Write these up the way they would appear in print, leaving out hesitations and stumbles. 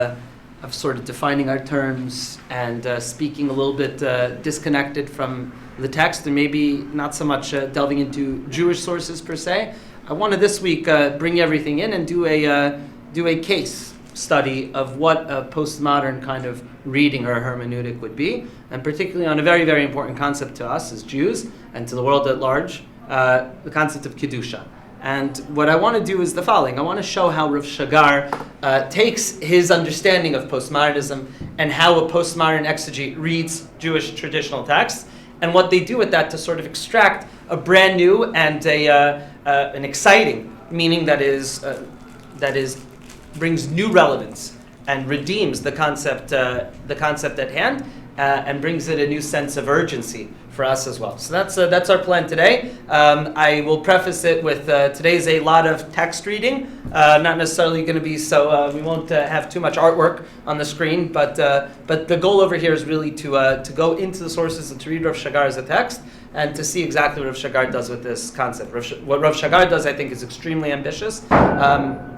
of sort of defining our terms and speaking a little bit disconnected from the text and maybe not so much delving into Jewish sources per se. I want to this week bring everything in and do a case study of what a postmodern kind of reading or hermeneutic would be, and particularly on a very, very important concept to us as Jews and to the world at large, the concept of Kedusha. And what I want to do is the following. I want to show how Rav Shagar takes his understanding of postmodernism and how a postmodern exegete reads Jewish traditional texts, and what they do with that to sort of extract a brand new and an exciting meaning that is brings new relevance and redeems the concept at hand and brings it a new sense of urgency for us as well. So that's our plan today. I will preface it with today's a lot of text reading, not necessarily going to be so. We won't have too much artwork on the screen, but the goal over here is really to go into the sources and to read Rav Shagar as a text and to see exactly what Rav Shagar does with this concept. What Rav Shagar does, I think, is extremely ambitious. I'll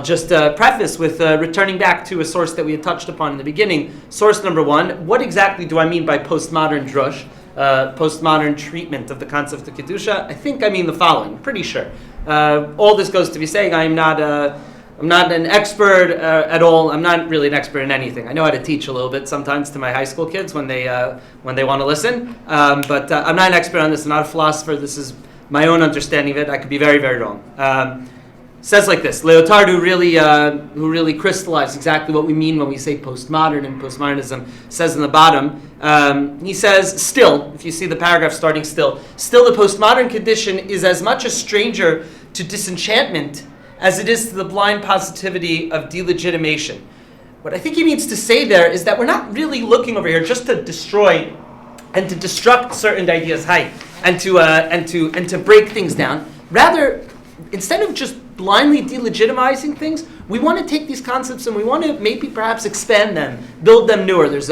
just preface with returning back to a source that we had touched upon in the beginning. Source number one, what exactly do I mean by postmodern drush, postmodern treatment of the concept of Kedusha? I think I mean the following, I'm pretty sure. All this goes to be saying I'm not an expert at all. I'm not really an expert in anything. I know how to teach a little bit sometimes to my high school kids when they want to listen, but I'm not an expert on this. I'm not a philosopher. This is my own understanding of it. I could be very, very wrong. Says like this, Leotard, who really crystallized exactly what we mean when we say postmodern and postmodernism, says in the bottom, he says, still, if you see the paragraph starting still the postmodern condition is as much a stranger to disenchantment as it is to the blind positivity of delegitimation. What I think he means to say there is that we're not really looking over here just to destroy and to destruct certain ideas, and to break things down. Rather, instead of just blindly delegitimizing things, we want to take these concepts and we want to maybe perhaps expand them, build them newer. There's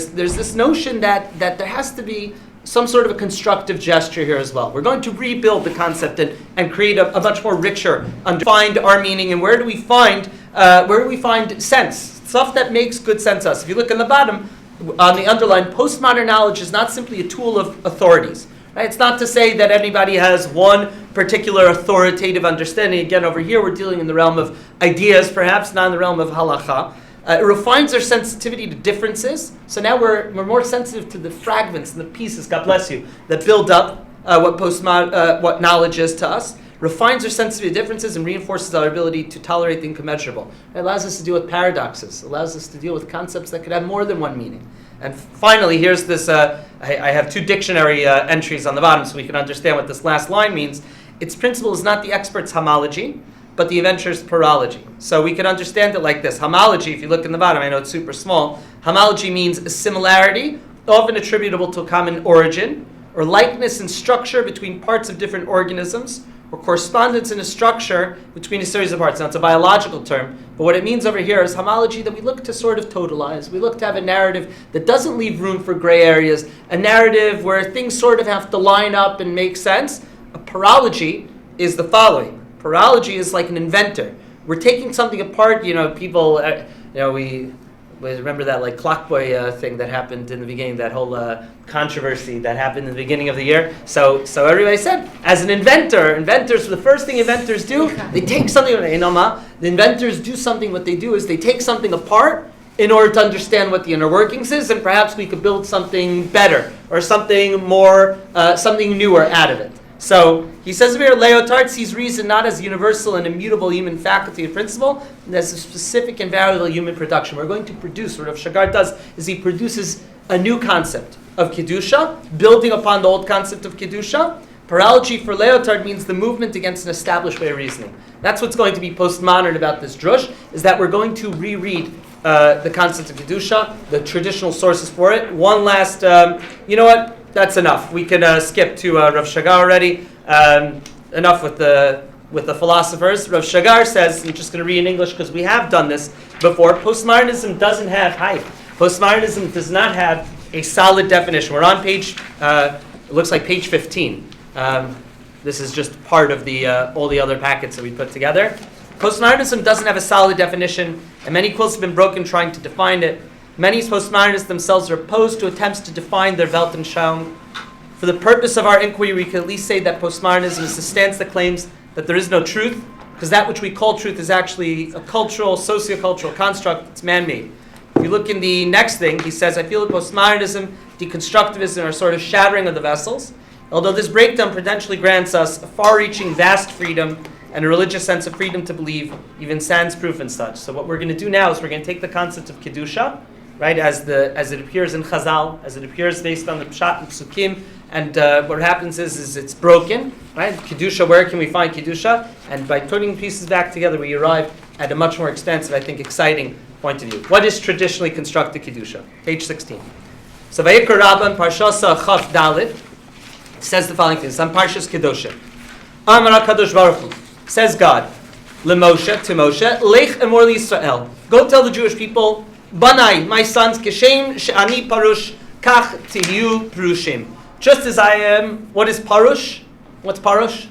this notion that there has to be some sort of a constructive gesture here as well. We're going to rebuild the concept and create a much more richer, find our meaning, and where do we find sense, stuff that makes good sense to us. If you look in the bottom, on the underline, postmodern knowledge is not simply a tool of authorities. Right? It's not to say that anybody has one particular authoritative understanding. Again, over here we're dealing in the realm of ideas, perhaps not in the realm of halacha. It refines our sensitivity to differences. So now we're more sensitive to the fragments and the pieces, God bless you, that build up what knowledge is to us. Refines our sensitivity to differences and reinforces our ability to tolerate the incommensurable. It allows us to deal with paradoxes. It allows us to deal with concepts that could have more than one meaning. And finally, here's this, I have two dictionary entries on the bottom so we can understand what this last line means. Its principle is not the expert's homology, but the inventor's parology. So we can understand it like this. Homology, if you look in the bottom, I know it's super small. Homology means a similarity, often attributable to a common origin, or likeness in structure between parts of different organisms, or correspondence in a structure between a series of parts. Now, it's a biological term, but what it means over here is homology, that we look to sort of totalize. We look to have a narrative that doesn't leave room for gray areas, a narrative where things sort of have to line up and make sense. A parology is the following. Parology is like an inventor. We're taking something apart. People, we remember that like Clockboy thing that happened in the beginning, that whole controversy that happened in the beginning of the year. So everybody said, as an inventors, the first thing inventors do, they take something, the inventors do something, what they do is they take something apart in order to understand what the inner workings is, and perhaps we could build something better, or something more, something newer out of it. So he says here, Leotard sees reason not as universal and immutable human faculty and principle, and as a specific and variable human production. We're going to produce, what Rav Shagar does is he produces a new concept of Kedusha, building upon the old concept of Kedusha. Parology for Leotard means the movement against an established way of reasoning. That's what's going to be postmodern about this drush, is that we're going to reread the concept of Kedusha, the traditional sources for it. One last, that's enough. We can skip to Rav Shagar already. Enough with the philosophers. Rav Shagar says, I'm just going to read in English because we have done this before. Postmodernism does not have a solid definition. We're on page, it looks like page 15. This is just part of the all the other packets that we put together. Postmodernism doesn't have a solid definition, and many quilts have been broken trying to define it. Many postmodernists themselves are opposed to attempts to define their Weltanschauung. For the purpose of our inquiry, we can at least say that postmodernism is the stance that claims that there is no truth, because that which we call truth is actually a cultural, sociocultural construct. It's man-made. If you look in the next thing, he says, I feel that postmodernism, deconstructivism are sort of shattering of the vessels, although this breakdown potentially grants us a far-reaching, vast freedom and a religious sense of freedom to believe, even sans proof and such. So what we're going to do now is we're going to take the concept of Kedusha, right, as it appears in Chazal, as it appears based on the Pshat and Psukim, and what happens is it's broken, right? Kedusha, where can we find Kedusha? And by putting pieces back together, we arrive at a much more extensive, I think, exciting point of view. What is traditionally constructed Kedusha? Page 16. So Vayikra Rabban, Parshasa Chaf Dalit, says the following things. On Parshas Kedusha. Amar HaKadosh Baruch Hu, says God, LeMoshe, to Moshe, Lech emor Yisrael. Go tell the Jewish people, Banai, my sons, Keshem she'ani parush, kach tihiyu prushim. Just as I am, what is parush? What's parush?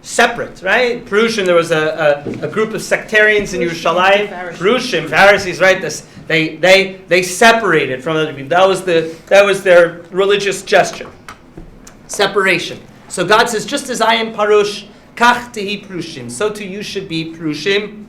Separate, right? Prushim, there was a group of sectarians in Yerushalayim. Prushim, Pharisees, right? They separated from other people. That was their religious gesture. Separation. So God says, just as I am parush, kach tihi prushim. So too you should be prushim.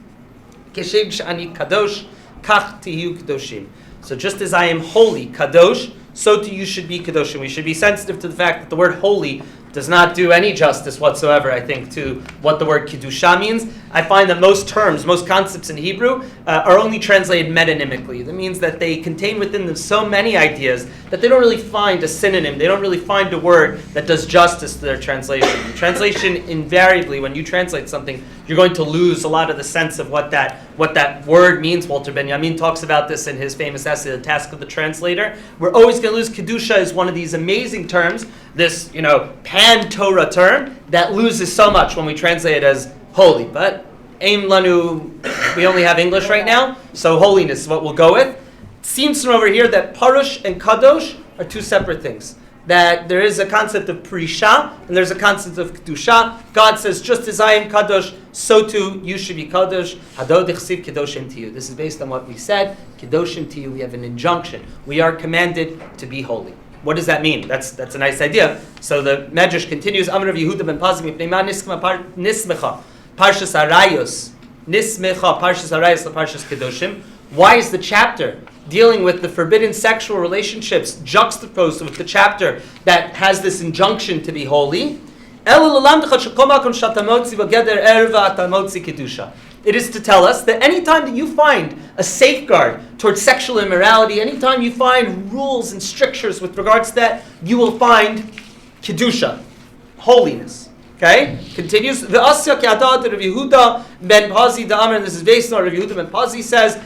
Keshem she'ani kadosh, kach tihiyu kadoshim. So just as I am holy, kadosh, so too you should be kadoshim. We should be sensitive to the fact that the word holy does not do any justice whatsoever, I think, to what the word Kedusha means. I find that most terms, most concepts in Hebrew are only translated metonymically. That means that they contain within them so many ideas that they don't really find a synonym, they don't really find a word that does justice to their translation. Translation, invariably, when you translate something, you're going to lose a lot of the sense of what that word means. Walter Benjamin talks about this in his famous essay, The Task of the Translator. We're always going to lose. Kedusha is one of these amazing terms, this, pan-Torah term that loses so much when we translate it as holy. But Aim Lanu, we only have English right now, so holiness is what we'll go with. It seems from over here that Parush and Kadosh are two separate things. That there is a concept of Prisha and there's a concept of Kedusha. God says, just as I am Kadosh, so too you should be Kadosh. Hadod ichsiv Kedoshim Tiyu. This is based on what we said. Kedoshim Tiyu, we have an injunction. We are commanded to be holy. What does that mean? That's a nice idea. So the Medrash continues. Amar Rav Yehuda ben Pazim Pneima Nismecha Parshas Arayos Nismecha Parshas Arayos Parshas Kedoshim. Why is the chapter dealing with the forbidden sexual relationships juxtaposed with the chapter that has this injunction to be holy? It is to tell us that anytime that you find a safeguard towards sexual immorality, anytime you find rules and strictures with regards to that, you will find Kedusha, holiness. Okay? Continues. The Asya Ki'adat Rav Yehuda ben Pazi Da'amar, and this is based on Rav Yehuda ben Pazi says,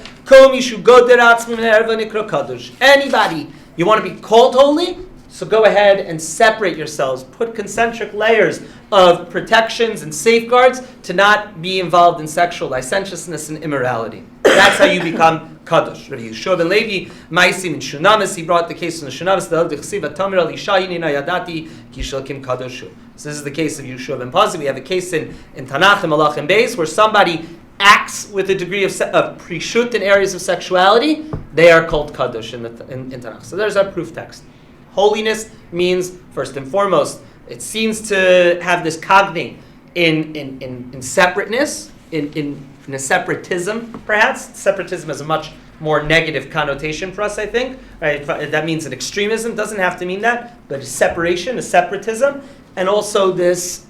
anybody, you want to be called holy? So go ahead and separate yourselves. Put concentric layers of protections and safeguards to not be involved in sexual licentiousness and immorality. That's how you become kadosh. Rabbi Yeshua ben Levi, Maisim in Shunamis, he brought the case in the Shunamis, the Chsiva Tamir al Isha Yinina Yadati Kishal Kim Kadoshu. So this is the case of Yeshua ben Pazi. We have a case in Tanakh and Malachim Beis where somebody acts with a degree of prishut in areas of sexuality. They are called kadosh in Tanakh. So there's our proof text. Holiness means, first and foremost, it seems to have this cognition in separateness, in a separatism, perhaps. Separatism has a much more negative connotation for us, I think. Right? That means an extremism. Doesn't have to mean that, but a separation, a separatism, and also this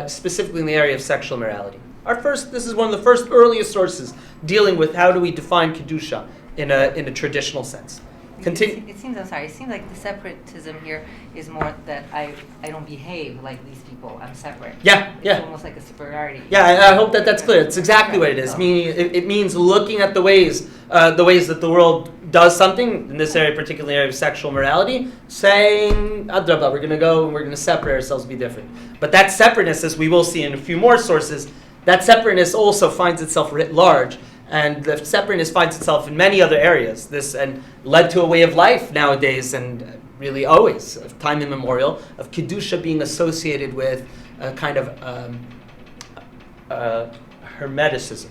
specifically in the area of sexual morality. This is one of the first earliest sources dealing with how do we define Kedusha in a traditional sense. Continue. It seems like the separatism here is more that I don't behave like these people. I'm separate. Yeah. It's almost like a superiority. Yeah, I hope that's clear. It's exactly what it is. Meaning, it means looking at the ways that the world does something, in this area, particularly area of sexual morality, saying, Adrabah, we're going to go and we're going to separate ourselves, be different. But that separateness, as we will see in a few more sources, that separateness also finds itself writ large. And the separateness finds itself in many other areas. This and led to a way of life nowadays, and really always, of time immemorial, of Kedusha being associated with a kind of hermeticism,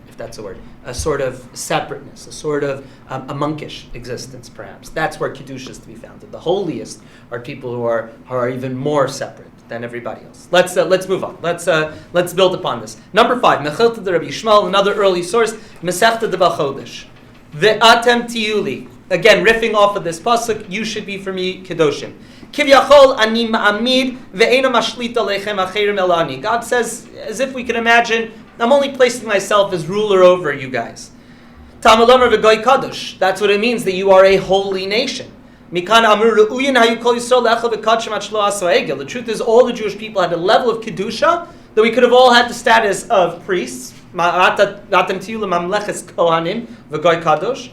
if that's a word, a sort of separateness, a sort of a monkish existence, perhaps. That's where Kiddush is to be found. The holiest are people who are even more separate than everybody else. Let's move on. Let's build upon this. Number 5, Mechilta de Rabbi Yishmael, another early source, Masechta de Bachodesh. Ve'atem tiyuli. Again, riffing off of this pasuk, you should be for me Kedoshim. Kivyachol ani ma'amid ve'ena mashlita lechem acherim elani. God says, as if we can imagine, I'm only placing myself as ruler over you guys. Tamalomer v'goy kadosh. That's what it means, that you are a holy nation. Mikan amur ru'uyin hayu kol yisrael lechel v'kadshim at shlo aso egel. The truth is, all the Jewish people had a level of kedusha that we could have all had the status of priests. Ma'atem tiyu l'mamleches kohanim v'goy kadosh.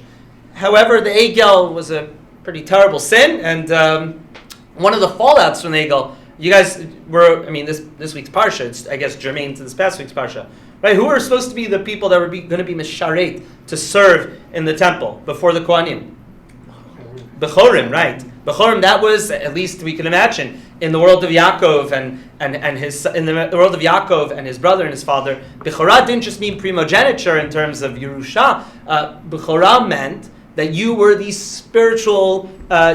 However, the egel was a pretty terrible sin, and one of the fallouts from the egel, you guys were, this week's parsha, it's, I guess, germane to this past week's parsha, right? Who are supposed to be the people that were going to be misharet, to serve in the temple before the Kohanim? Bechorim, right? Bechorim, that was, at least we can imagine, in the world of Yaakov and his, in the world of Yaakov and his brother and his father, Bechorah didn't just mean primogeniture in terms of Yerusha. Bechorah meant that you were the spiritual,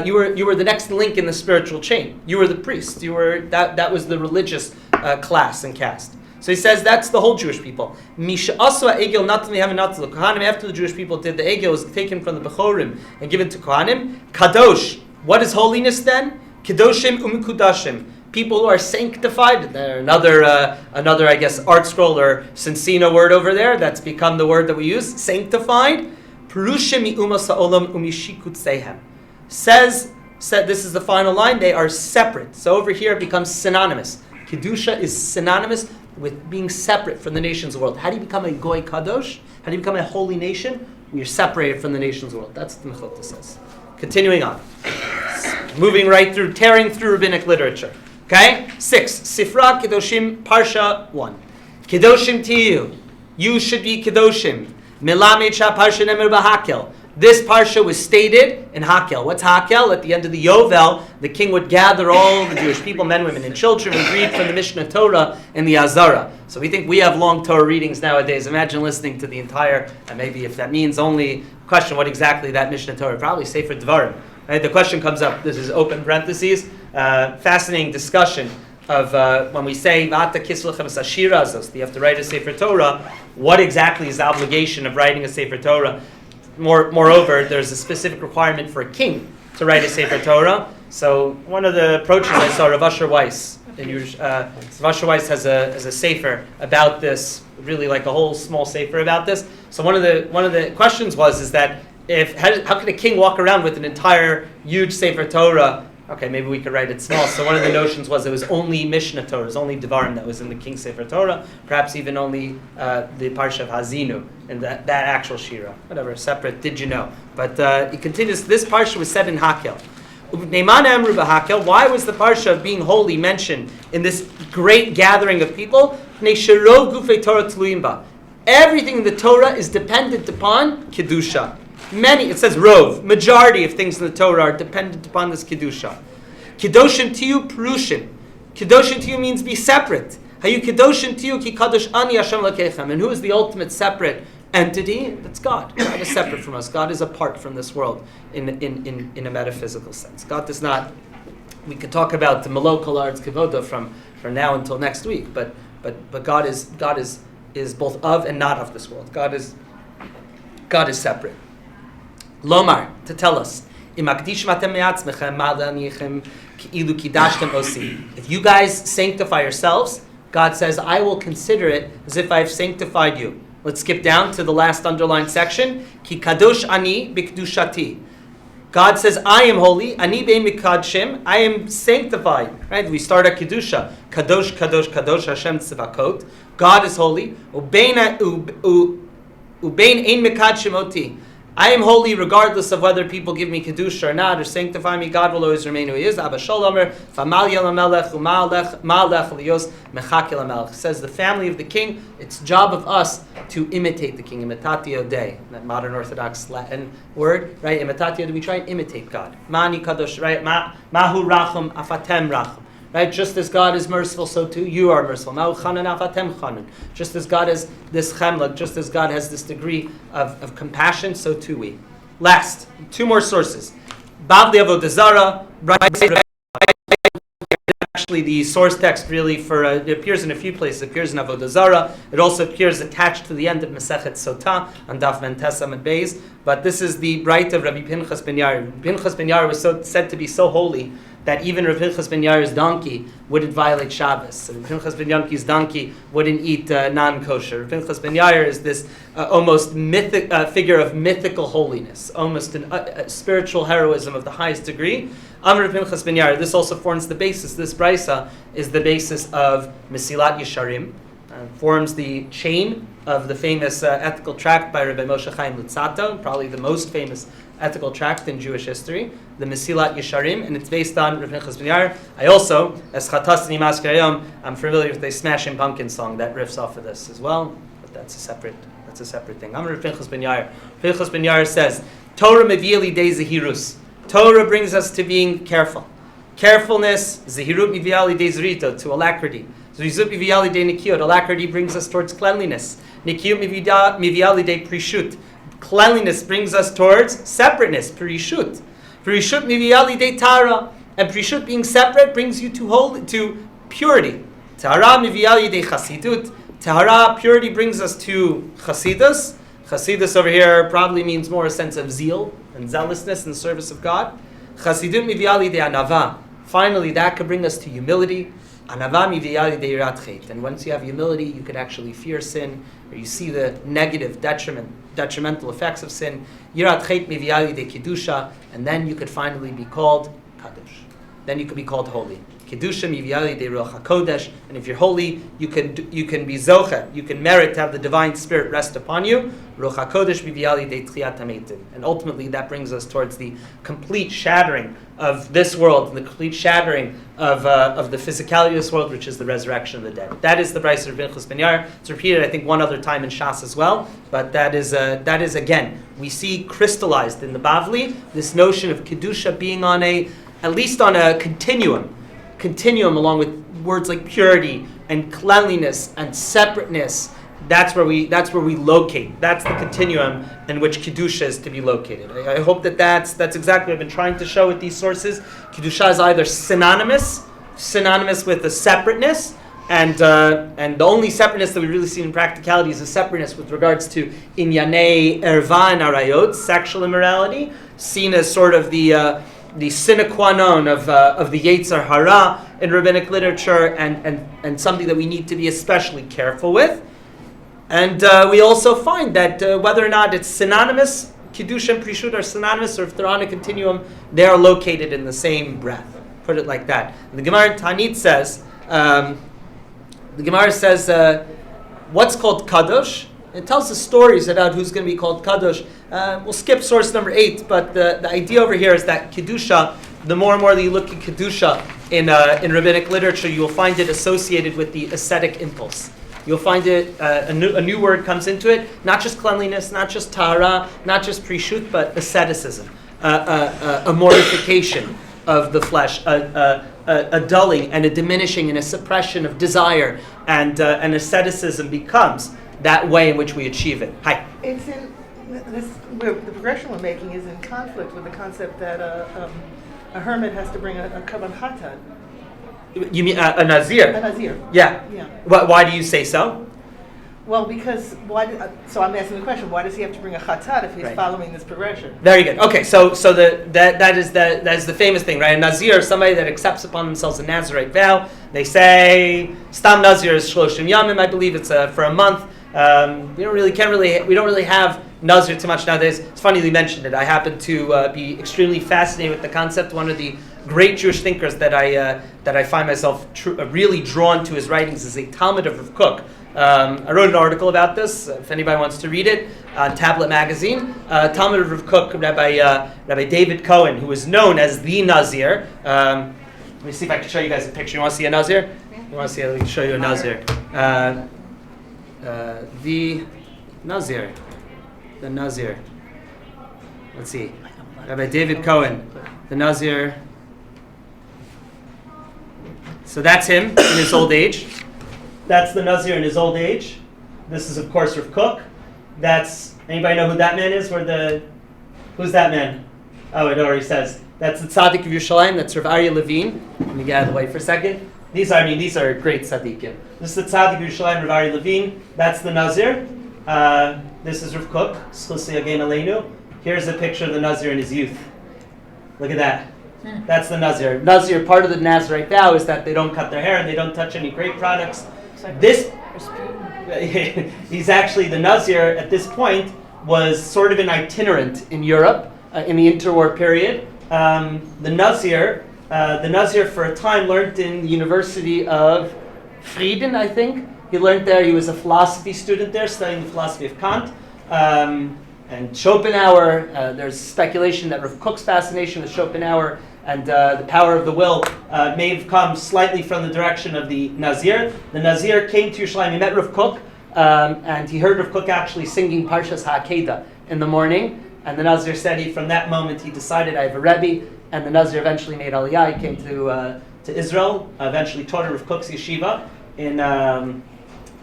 you were the next link in the spiritual chain. You were the priest. You were that was the religious class and caste. So he says that's the whole Jewish people. Misha aswa egel natli havenat the Kohanim. After the Jewish people did, the egel was taken from the Bechorim and given to Kohanim. Kadosh. What is holiness then? Kedoshim umikudashim. People who are sanctified. There, another I guess art scroll or Sensino word over there. That's become the word that we use. Sanctified. Says this is the final line, they are separate. So over here it becomes synonymous. Kedusha is synonymous with being separate from the nations of the world. How do you become a goy kadosh? How do you become a holy nation? When you're separated from the nations of the world. That's what the Mechilta says. Continuing on. Moving right through, tearing through rabbinic literature. Okay? 6. Sifra Kedoshim Parsha 1. Kedoshim Tiyu. You should be Kedoshim. Melamed Parsha Nemer B'Hakel. This parsha was stated in Hakel. What's Hakel? At the end of the Yovel, the king would gather all the Jewish people, men, women, and children, and read from the Mishnah Torah and the Azara. So we think we have long Torah readings nowadays. Imagine listening to the entire, and maybe if that means only, question what exactly that Mishnah Torah, probably Sefer Dvarim. Right? The question comes up, this is open parentheses, fascinating discussion of when we say Vata Kislechem Sashirazos, you have to write a Sefer Torah, what exactly is the obligation of writing a Sefer Torah? Moreover, there's a specific requirement for a king to write a Sefer Torah. So one of the approaches I saw, Rav Asher Weiss, Rav Asher Weiss has a Sefer about this, really like a whole small Sefer about this. So one of the questions is that how can a king walk around with an entire huge Sefer Torah? Okay, maybe we could write it small. So one of the notions was it was only Mishnah Torah, it was only Devarim that was in the King's Sefer Torah, perhaps even only the Parsha of Hazinu, and that actual Shira. Whatever, separate, did you know? But it continues, this Parsha was said in Hakel. Why was the Parsha of being holy mentioned in this great gathering of people? Everything in the Torah is dependent upon Kedusha. It says rov, majority of things in the Torah are dependent upon this Kedusha. Kedoshim tiyu perushim. Kedoshim tiyu means be separate. Hayu kedoshim tiyu ki kadosh ani Hashem lakechem. And who is the ultimate separate entity? That's God. God is separate from us. God is apart from this world in a metaphysical sense. God does not. We could talk about the malokal arts kivoda from now until next week, but God is both of and not of this world. God is separate. Lomar, to tell us, if you guys sanctify yourselves, God says, I will consider it as if I've sanctified you. Let's skip down to the last underlined section. Ki kadosh ani b'kedushati. God says, I am holy. Ani be'mikadshim. I am sanctified. Right? We start at kedusha. Kadosh, kadosh, kadosh. Hashem tzivakot. God is holy. Ubein ein mikadshim oti. I am holy regardless of whether people give me kedusha or not, or sanctify me. God will always remain who He is. Abba Sholomer, Famal Yelamelech, Ma'alech Lios, Mechakil Amelech. Says the family of the king, it's job of us to imitate the king. Imitatio Dei, that modern Orthodox Latin word, right? Imitatio, do we try and imitate God? Mani Kadosh, right? Mahu Rachum, Afatem Rachum. right? Just as God is merciful, so too you are merciful. Just as God has this chemla, just as God has this degree of compassion, so too we. Last, two more sources. Bavli Avodah Zarah, right? Actually, the source text really it appears in a few places. It appears in Avodah Zarah. It also appears attached to the end of Masechet Sotah on Daf Mentes Amud Beis. But this is the bright of Rabbi Pinchas ben Yair. Pinchas ben Yair was said to be so holy that even Rabbi Pinchas ben Yair's donkey wouldn't violate Shabbos. Rabbi Pinchas ben Yair's donkey wouldn't eat non-kosher. Rabbi Pinchas ben Yair is this almost figure of mythical holiness, almost a spiritual heroism of the highest degree. Amr Pinchas ben Yair. This also forms the basis. This brisa is the basis of Mesilat Yesharim, forms the chain of the famous ethical tract by Rabbi Moshe Chaim Luzzatto, probably the most famous ethical tract in Jewish history, the Mesilat Yesharim, and it's based on Rabbi Pinchas ben Yair. I also, as Chatas Nimas Kayom, I'm familiar with the Smashing Pumpkins song that riffs off of this as well, but that's a separate thing. Amr Pinchas ben Yair. Pinchas ben Yair says, Torah mevieli de zehirus. Torah brings us to being careful. Carefulness, zehirut miviali de zrito, to alacrity. Zrizut miviali de nikiot, alacrity brings us towards cleanliness. Nikiut miviali de prishut. Cleanliness brings us towards separateness, prishut. Prishut miviali de tara. And prishut, being separate, brings you to purity. Tara miviali de chasidut. Tahara, purity, brings us to chasidus. Chasidus over here probably means more a sense of zeal and zealousness in the service of God. Chasidut miviali de anava. Finally, that could bring us to humility. Anava miviali de yirat chet. And once you have humility, you could actually fear sin, or you see the negative, detrimental effects of sin. Yirat chet miviali de kedusha. And then you could finally be called kadosh. Then you could be called holy. Kedusha miviali de ruach hakodesh, and if you're holy, you can be zocha, you can merit to have the divine spirit rest upon you. Ruach hakodesh miviali de tchiyat hametim, and ultimately that brings us towards the complete shattering of this world, and the complete shattering of the physicality of this world, which is the resurrection of the dead. That is the Brisa of Pinchas ben Yair. It's repeated, I think, one other time in Shas as well, but that is again, we see crystallized in the Bavli this notion of kedusha being at least on a continuum along with words like purity and cleanliness and separateness. That's where we locate. That's the continuum in which kedusha is to be located. I hope that's exactly what I've been trying to show with these sources. Kedusha is either synonymous with the separateness, and the only separateness that we really see in practicality is a separateness with regards to inyanei erva and arayot, sexual immorality, seen as sort of the sine qua non of the Yetzer Hara in rabbinic literature, and something that we need to be especially careful with. And we also find that whether or not it's synonymous, Kiddush and Prishut are synonymous, or if they're on a continuum, they are located in the same breath. Put it like that. And the Gemara Tanit says, what's called Kadosh? It tells us stories about who's going to be called Kadosh. We'll skip source number 8, but the idea over here is that Kedusha, the more and more that you look at Kedusha in rabbinic literature, you will find it associated with the ascetic impulse. You'll find it, a new word comes into it, not just cleanliness, not just tahara, not just prishut, but asceticism, a mortification of the flesh, a dulling and a diminishing and a suppression of desire, and asceticism becomes that way in which we achieve it. Hi. It's in the progression we're making is in conflict with the concept that a hermit has to bring a kavan chatat. You mean a nazir? A nazir. Yeah. Why do you say so? Well, because so I'm asking the question: why does he have to bring a chatat if he's following this progression? Very good. Okay, so that is the famous thing, right? A nazir is somebody that accepts upon themselves a Nazirite vow. They say stam nazir is shloshim yamim. I believe it's for a month. We don't really have nazir too much nowadays. It's funny you mentioned it. I happen to be extremely fascinated with the concept. One of the great Jewish thinkers that I find myself really drawn to his writings is a Talmud of Rav Kook. I wrote an article about this, if anybody wants to read it, on Tablet Magazine. Talmud of Rav Kook, Rabbi David Cohen, who is known as the Nazir. Let me see if I can show you guys a picture. You want to see a Nazir? You want to see? Let me show you a Nazir. The Nazir. Let's see. Rabbi David Cohen, the Nazir. So that's him in his old age. That's the Nazir in his old age. This is, of course, Rav Kook. That's, anybody know who that man is? Who's that man? Oh, it already says. That's the Tzaddik of Yerushalayim. That's Rav Aryeh Levine. Let me get out of the way for a second. These are great Tzaddikim. This is the Tzaddik of Yerushalayim, Rav Aryeh Levine. That's the Nazir. This is Rav Kook. Schlusi Yagen Aleinu. Here's a picture of the Nazir in his youth. Look at that. That's the Nazir. Nazir, part of the Nazirite vow is that they don't cut their hair and they don't touch any grape products. This, he's actually, the Nazir at this point was sort of an itinerant in Europe in the interwar period. The Nazir for a time learned in the University of Frieden, I think. He learned there, he was a philosophy student there, studying the philosophy of Kant. And Schopenhauer, there's speculation that Rav Kook's fascination with Schopenhauer and the power of the will may have come slightly from the direction of the Nazir. The Nazir came to Yerushalayim, he met Rav Kook, and he heard Rav Kook actually singing Parshas HaAkedah in the morning. And the Nazir said from that moment he decided, I have a Rebbe, and the Nazir eventually made Aliyah. He came to Israel, eventually taught at Rav Kook's yeshiva in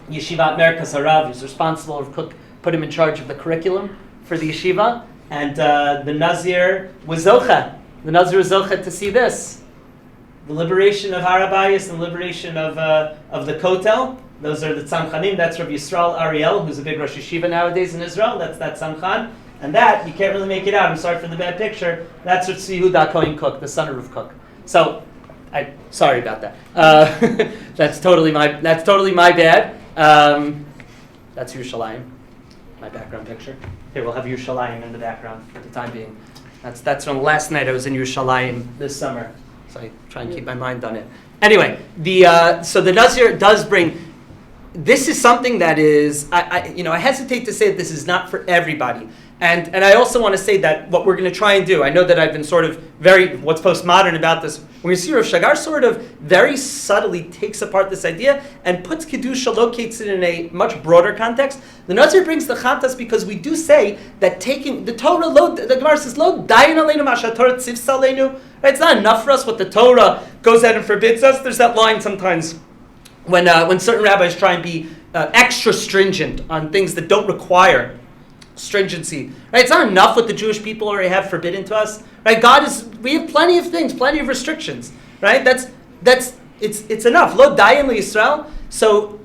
Yeshivat Merkaz Harav. He was responsible. Rav Kook put him in charge of the curriculum for the yeshiva, and the Nazir was zocha. The Nazir was zocha to see this, the liberation of Har HaBayis and the liberation of the Kotel. Those are the Tzamchanim. That's Rabbi Yisrael Ariel, who's a big Rosh Yeshiva nowadays in Israel. That's that Tzamchan. And that, you can't really make it out. I'm sorry for the bad picture. That's Tzvi Yehuda Kohen Kook, the son of Rav Kook. So, sorry about that. That's totally my bad. That's Yerushalayim, my background picture. Here, we'll have Yerushalayim in the background for the time being. That's from last night. I was in Yerushalayim this summer, so I try and keep my mind on it. Anyway, so the Nazir does bring. This is something that is, I hesitate to say that this is not for everybody. And I also want to say that what we're going to try and do, I know that I've been sort of what's postmodern about this, when you see Rav Shagar sort of very subtly takes apart this idea and puts Kedusha, locates it in a much broader context. The Nazir brings the Chantas because we do say that taking the Torah, the Gemara says, Lo dayan aleinu masha Torah tzivsa aleinu. Right? It's not enough for us what the Torah goes out and forbids us. There's that line sometimes when certain rabbis try and be extra stringent on things that don't require stringency, right? It's not enough what the Jewish people already have forbidden to us, right? We have plenty of things, plenty of restrictions, right? It's enough. Lo dayan liYisrael. So,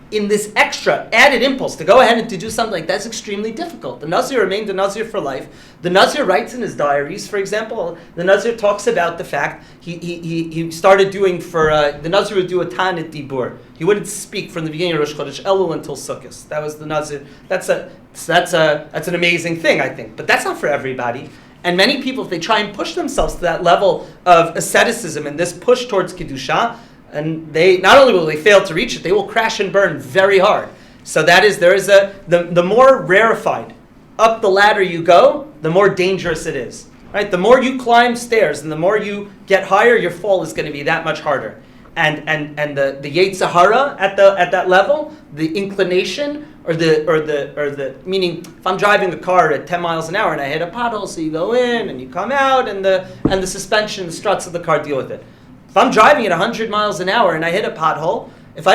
in this extra added impulse to go ahead and to do something like that's extremely difficult. The Nazir remained a Nazir for life. The Nazir writes in his diaries, for example, the Nazir talks about the fact he started doing the Nazir would do a Tanit Dibur. He wouldn't speak from the beginning of Rosh Chodesh Elul until Sukkot. That was the Nazir. That's an amazing thing, I think. But that's not for everybody. And many people, if they try and push themselves to that level of asceticism and this push towards Kedusha, and they not only will they fail to reach it, they will crash and burn very hard. So the more rarefied up the ladder you go, the more dangerous it is. Right? The more you climb stairs and the more you get higher, your fall is going to be that much harder. And the Yetzer Hara at that level, the inclination or the meaning, if I'm driving a car at 10 miles an hour and I hit a pothole, so you go in and you come out, and the suspension, the struts of the car deal with it. If I'm driving at 100 miles an hour and I hit a pothole, if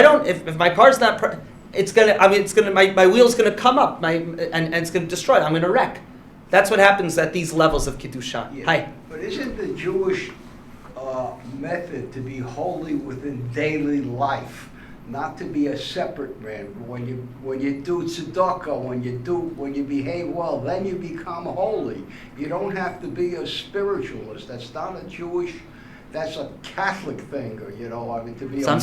my car's not, my wheel's gonna come up, and it's gonna destroy it. I'm gonna wreck. That's what happens at these levels of Kedusha. Yeah. Hi. But isn't the Jewish method to be holy within daily life, not to be a separate man? When you do tzedakah, when you behave well, then you become holy. You don't have to be a spiritualist. That's not a Jewish. That's a Catholic thing, or to be. So I'm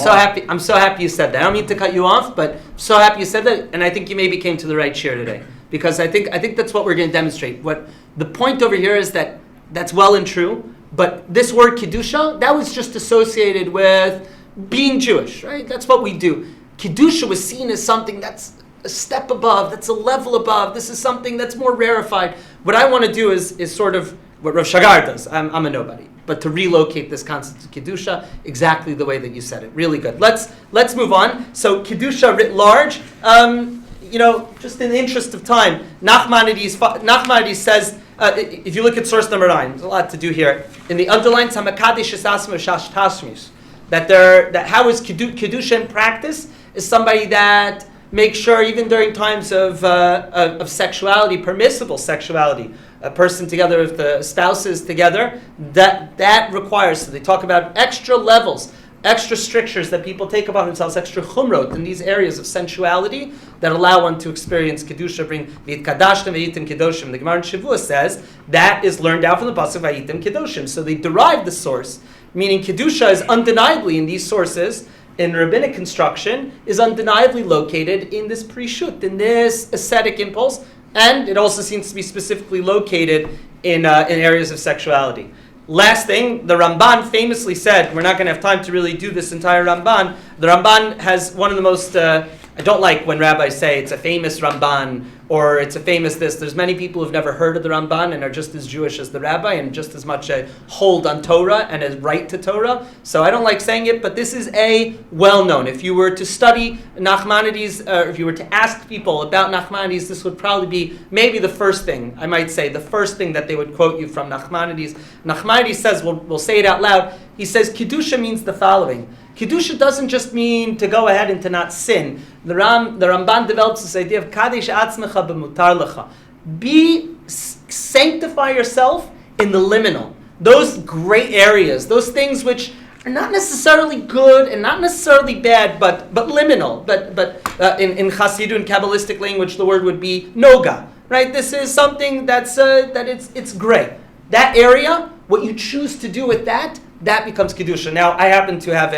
so happy you said that. I don't mean to cut you off, but I'm so happy you said that, and I think you maybe came to the right chair today, because I think that's what we're going to demonstrate. What the point over here is that's well and true, but this word kedusha, that was just associated with being Jewish, right? That's what we do. Kedusha was seen as something that's a step above, that's a level above. This is something that's more rarefied. What I want to do is sort of what Rav Shagar does. I'm a nobody. But to relocate this concept of Kedusha exactly the way that you said it. Really good. Let's move on. So Kedusha writ large, just in the interest of time, Nachmanides says, if you look at source number 9, there's a lot to do here. In the underline, Samakadesh Esasim Shash Tashmish. that how is kedusha in practice is somebody that makes sure even during times of sexuality, permissible sexuality, a person together with the spouses together, that requires. So they talk about extra levels, extra strictures that people take upon themselves, extra chumrot in these areas of sensuality that allow one to experience kedusha. Bring v'yitkadashtem v'yitim kedoshim. The Gemara in Shavua says that is learned out from the pasuk v'yitim kedoshim. So they derive the source, meaning kedusha is undeniably in these sources. In rabbinic construction, is undeniably located in this prishut, in this ascetic impulse, and it also seems to be specifically located in areas of sexuality. Last thing, the Ramban famously said, we're not going to have time to really do this entire Ramban, the Ramban has one of the most, I don't like when rabbis say it's a famous Ramban, or it's a famous this. There's many people who've never heard of the Ramban and are just as Jewish as the rabbi and just as much a hold on Torah and a right to Torah. So I don't like saying it, but this is a well-known. If you were to study Nachmanides, if you were to ask people about Nachmanides, this would probably be maybe the first thing, I might say, the first thing that they would quote you from Nachmanides. Nachmanides says, we'll say it out loud, he says, Kedusha means the following. Kedusha doesn't just mean to go ahead and to not sin. The Ramban develops this idea of Kadesh atzmecha b'mutar lecha. Sanctify yourself in the liminal. Those gray areas, those things which are not necessarily good and not necessarily bad, but liminal. But in Chassidut and Kabbalistic language, the word would be noga. Right? This is something that's it's gray. That area, what you choose to do with that becomes kedusha. Now, I happen to have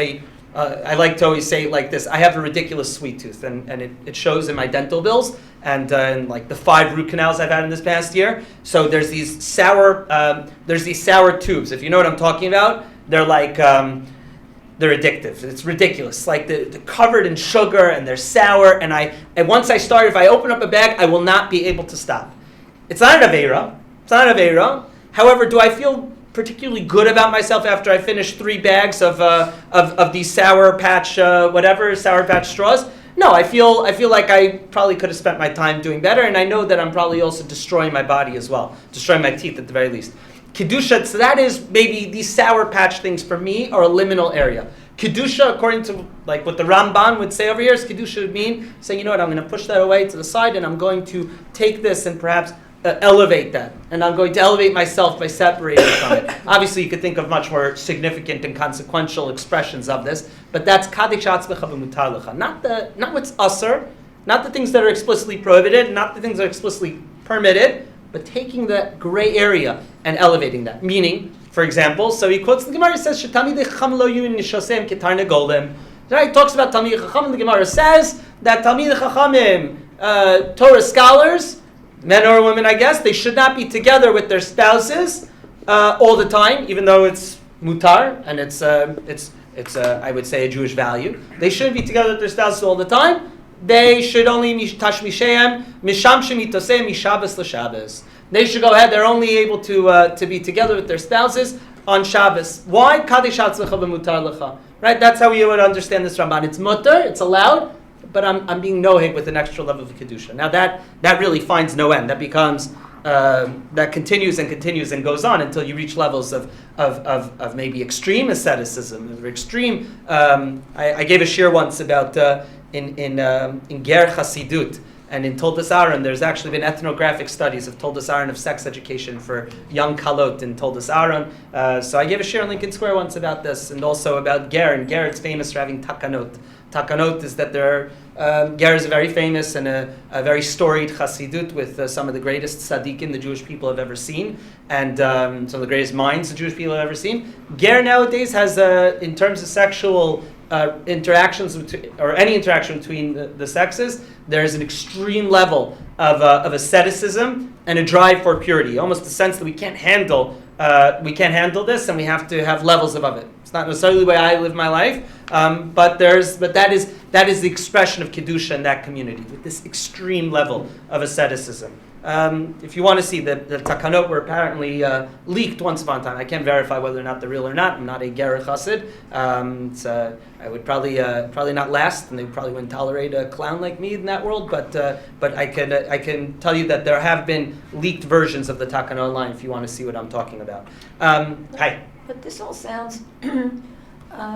I like to always say it like this. I have a ridiculous sweet tooth, and it shows in my dental bills, and in like the 5 root canals I've had in this past year. So there's these sour tubes. If you know what I'm talking about, they're like they're addictive. It's ridiculous. Like they're covered in sugar and they're sour. And once I start, if I open up a bag, I will not be able to stop. It's not an aveira. However, do I feel particularly good about myself after I finish 3 bags of these Sour Patch straws? No, I feel like I probably could have spent my time doing better, and I know that I'm probably also destroying my body as well, destroying my teeth at the very least. Kedusha, so that is maybe these Sour Patch things for me are a liminal area. Kedusha, according to like what the Ramban would say over here, is Kedusha would mean saying, you know what, I'm going to push that away to the side, and I'm going to take this and perhaps elevate that, and I'm going to elevate myself by separating from it. Obviously, you could think of much more significant and consequential expressions of this, but that's kadesh atzmecha b'mutar lecha. Not what's usher, not the things that are explicitly prohibited, not the things that are explicitly permitted, but taking that gray area and elevating that. Meaning, for example, so he quotes the Gemara, says shetamidei chacham lo yu nishosem ketarne golem. Right? He talks about Talmidei Chachamim. The Gemara says that Talmidei Chachamim, Torah scholars, men or women, I guess, they should not be together with their spouses all the time, even though it's mutar and it's I would say a Jewish value. They shouldn't be together with their spouses all the time. They should only tashmisheim misham shemitoseh mishabes l'shabes. They should go ahead. They're only able to be together with their spouses on Shabbos. Why? Kadesh atzmecha b'mutar lecha. Right? That's how we would understand this Ramban. It's mutar. It's allowed. But I'm being noheg with an extra level of kedusha. Now that really finds no end. That becomes that continues and goes on until you reach levels of maybe extreme asceticism or extreme. I gave a shir once about in Ger Chassidut and in Toldos Aaron. There's actually been ethnographic studies of Toldos Aaron of sex education for young kalot in Toldos Aaron. So I gave a shir on Lincoln Square once about this, and also about Ger. And Ger, it's famous for having takanot. Takanot is that Ger is a very famous and a very storied chassidut with some of the greatest tzaddikim the Jewish people have ever seen, and some of the greatest minds the Jewish people have ever seen. Ger nowadays has, in terms of sexual interactions, or any interaction between the sexes, there is an extreme level of asceticism and a drive for purity, almost the sense that we can't handle this, and we have to have levels above it. It's not necessarily the way I live my life, but that is the expression of kedusha in that community with this extreme level of asceticism. If you want to see, the takanot were apparently leaked once upon a time. I can't verify whether or not they're real or not. I'm not a ger chassid. I would probably not last, and they probably wouldn't tolerate a clown like me in that world. But I can tell you that there have been leaked versions of the takanot online if you want to see what I'm talking about. Hi. But this all sounds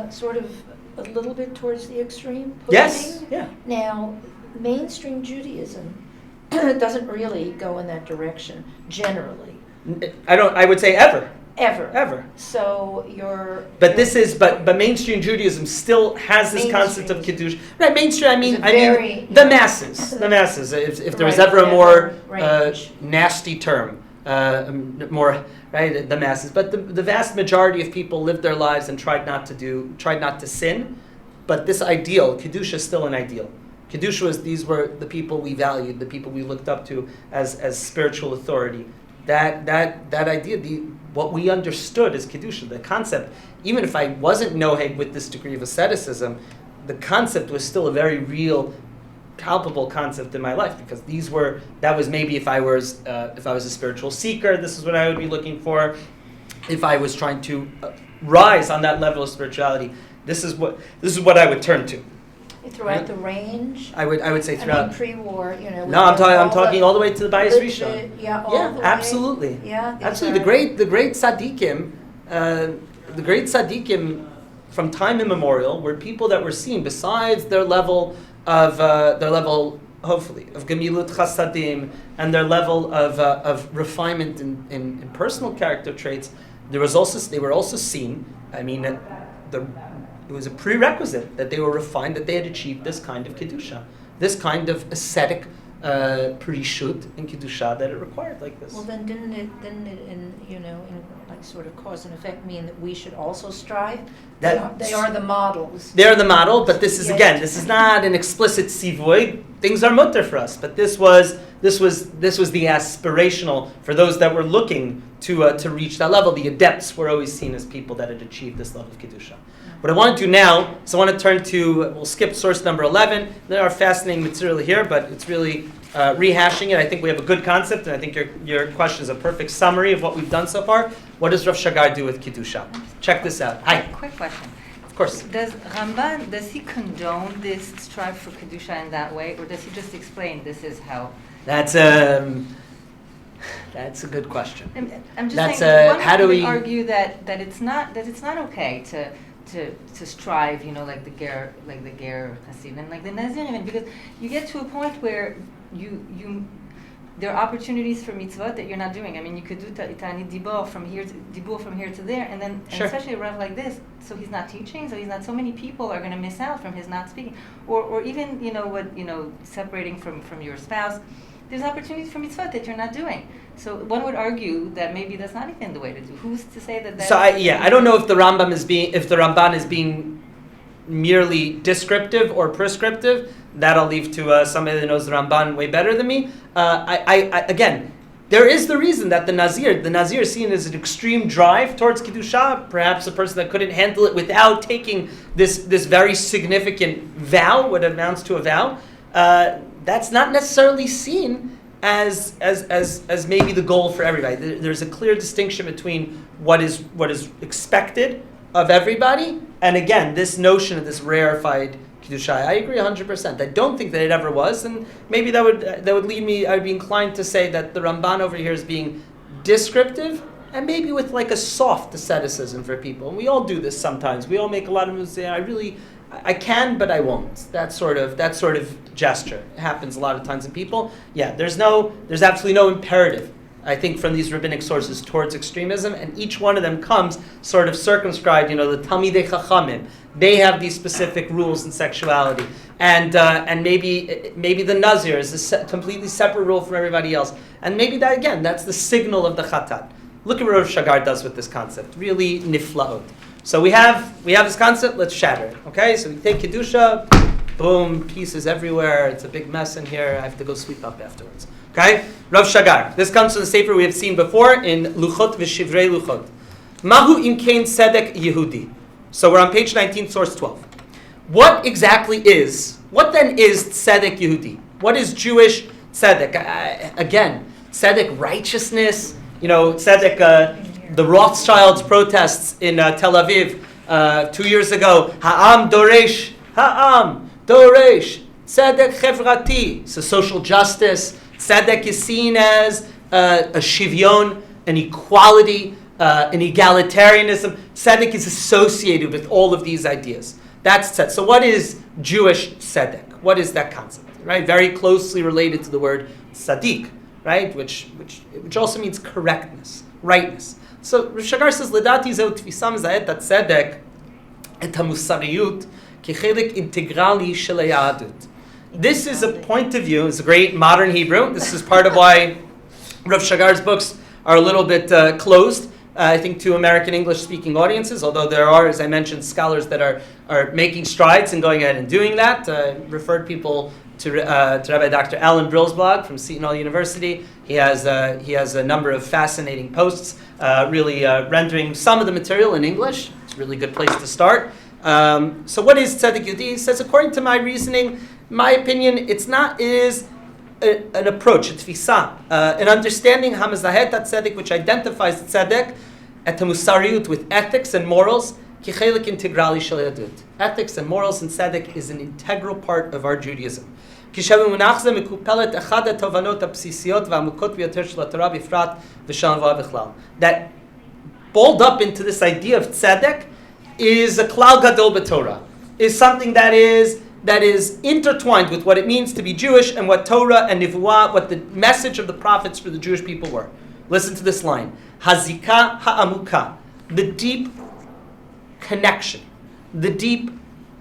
sort of a little bit towards the extreme? Yes, pushing? yeah. Now, mainstream Judaism doesn't really go in that direction, generally. I would say ever. Ever. So But mainstream Judaism still has this concept of kiddush. Right, mainstream. I mean the masses. The masses. If there was ever a more nasty term, more right, the masses. But the vast majority of people lived their lives and tried not to sin. But this ideal, kiddush, is still an ideal. Kiddush these were the people we valued, the people we looked up to as spiritual authority. That idea, what we understood as Kedusha, the concept, even if I wasn't noheg with this degree of asceticism, the concept was still a very real, palpable concept in my life, because that was maybe if I was a spiritual seeker, this is what I would be looking for. If I was trying to rise on that level of spirituality, this is what I would turn to. Throughout the range? I would say throughout. Pre-war, No, I'm talking all the way to the Bayis Rishon. Yeah, absolutely. Yeah, absolutely. The great tzaddikim, from time immemorial were people that were seen besides their level hopefully of gemilut chasadim and their level of refinement in personal character traits. They were also seen. I mean, it was a prerequisite that they were refined, that they had achieved this kind of kedusha, this kind of ascetic perishut in kedusha that it required like this. Well, then didn't it in like sort of cause and effect mean that we should also strive? They are the models. They are the model, but this is not an explicit sivoy. Things are mutter for us, but this was the aspirational for those that were looking to reach that level. The adepts were always seen as people that had achieved this level of kedusha. What I want to do now is I want to turn to, we'll skip source number 11. There are fascinating material here, but it's really rehashing it. I think we have a good concept, and I think your question is a perfect summary of what we've done so far. What does Rav Shagar do with Kedusha? Check this out. Hi. Quick question. Of course. Does Ramban, does he condone this strive for Kedusha in that way, or does he just explain this is how? That's a good question. I'm just saying, how do we argue that it's not okay to strive, like the ger Hasidim, and like the Nazirim, because you get to a point where there are opportunities for mitzvot that you're not doing. I mean, you could do Tani Dibur from here to there, and then sure. And especially a Rav like this, so he's not teaching, so many people are going to miss out from his not speaking, or even separating from your spouse. There's opportunities for mitzvot that you're not doing. So one would argue that maybe that's not even the way to do. Who's to say that? So I don't know if the Ramban is being merely descriptive or prescriptive. That I'll leave to somebody that knows the Ramban way better than me. Again, there is the reason that the Nazir is seen as an extreme drive towards Kedusha, perhaps a person that couldn't handle it without taking this very significant vow, what amounts to a vow. That's not necessarily seen as maybe the goal for everybody. There's a clear distinction between what is expected of everybody, and again, this notion of this rarefied Kedusha. I agree 100%. I don't think that it ever was, and maybe that would lead me. I would be inclined to say that the Ramban over here is being descriptive, and maybe with like a soft asceticism for people. And we all do this sometimes. We all make a lot of moves. Say, I can, but I won't. That sort of gesture happens a lot of times in people. Yeah, there's absolutely no imperative, I think, from these rabbinic sources towards extremism, and each one of them comes sort of circumscribed. The Talmidei Chachamim, they have these specific rules in sexuality, and maybe the Nazir is a completely separate rule from everybody else, and maybe that again, that's the signal of the Chatat. Look at what Rav Shagar does with this concept. Really niflaot. So we have this concept. Let's shatter it. Okay, so we take Kedusha, boom, pieces everywhere. It's a big mess in here. I have to go sweep up afterwards. Okay, Rav Shagar. This comes from the sefer we have seen before in Luchot v'Shivrei Luchot. Mahu imkein tzedek Yehudi. So we're on page 19, source 12. What then is tzedek Yehudi? What is Jewish tzedek? Again, tzedek righteousness. Tzedek. The Rothschilds protests in Tel Aviv 2 years ago. Ha'am doresh, tzedek chevrati. So social justice. Tzedek is seen as a shivyon, an equality an egalitarianism. Tzedek is associated with all of these ideas. That's tzedek. So what is Jewish tzedek? What is that concept? Right, very closely related to the word tzaddik, right, which also means correctness, rightness. So Rav Shagar says, "Ledati zeu tfisam zaet tzedek et hamusariyut kechelek integrali shel hayadut." This is a point of view. It's a great modern Hebrew. This is part of why Rav Shagar's books are a little bit closed, I think, to American English-speaking audiences, although there are, as I mentioned, scholars that are making strides and going ahead and doing that. Referred people to Rabbi Dr. Alan Brill's blog from Seton Hall University. He has a number of fascinating posts, really rendering some of the material in English. It's a really good place to start. So what is Tzedek Yehudi? He says, according to my reasoning, my opinion, it is an approach, a tfisa, an understanding hamazahet tzedek, which identifies tzedek et musariyut with ethics and morals, ki chelik integrali shel yadut. Ethics and morals and tzedek is an integral part of our Judaism. That balled up into this idea of tzedek is a klal gadol b'Torah, is something that is intertwined with what it means to be Jewish and what Torah and Nivuah, what the message of the prophets for the Jewish people were. Listen to this line. Hazika ha'amuka, the deep connection, the deep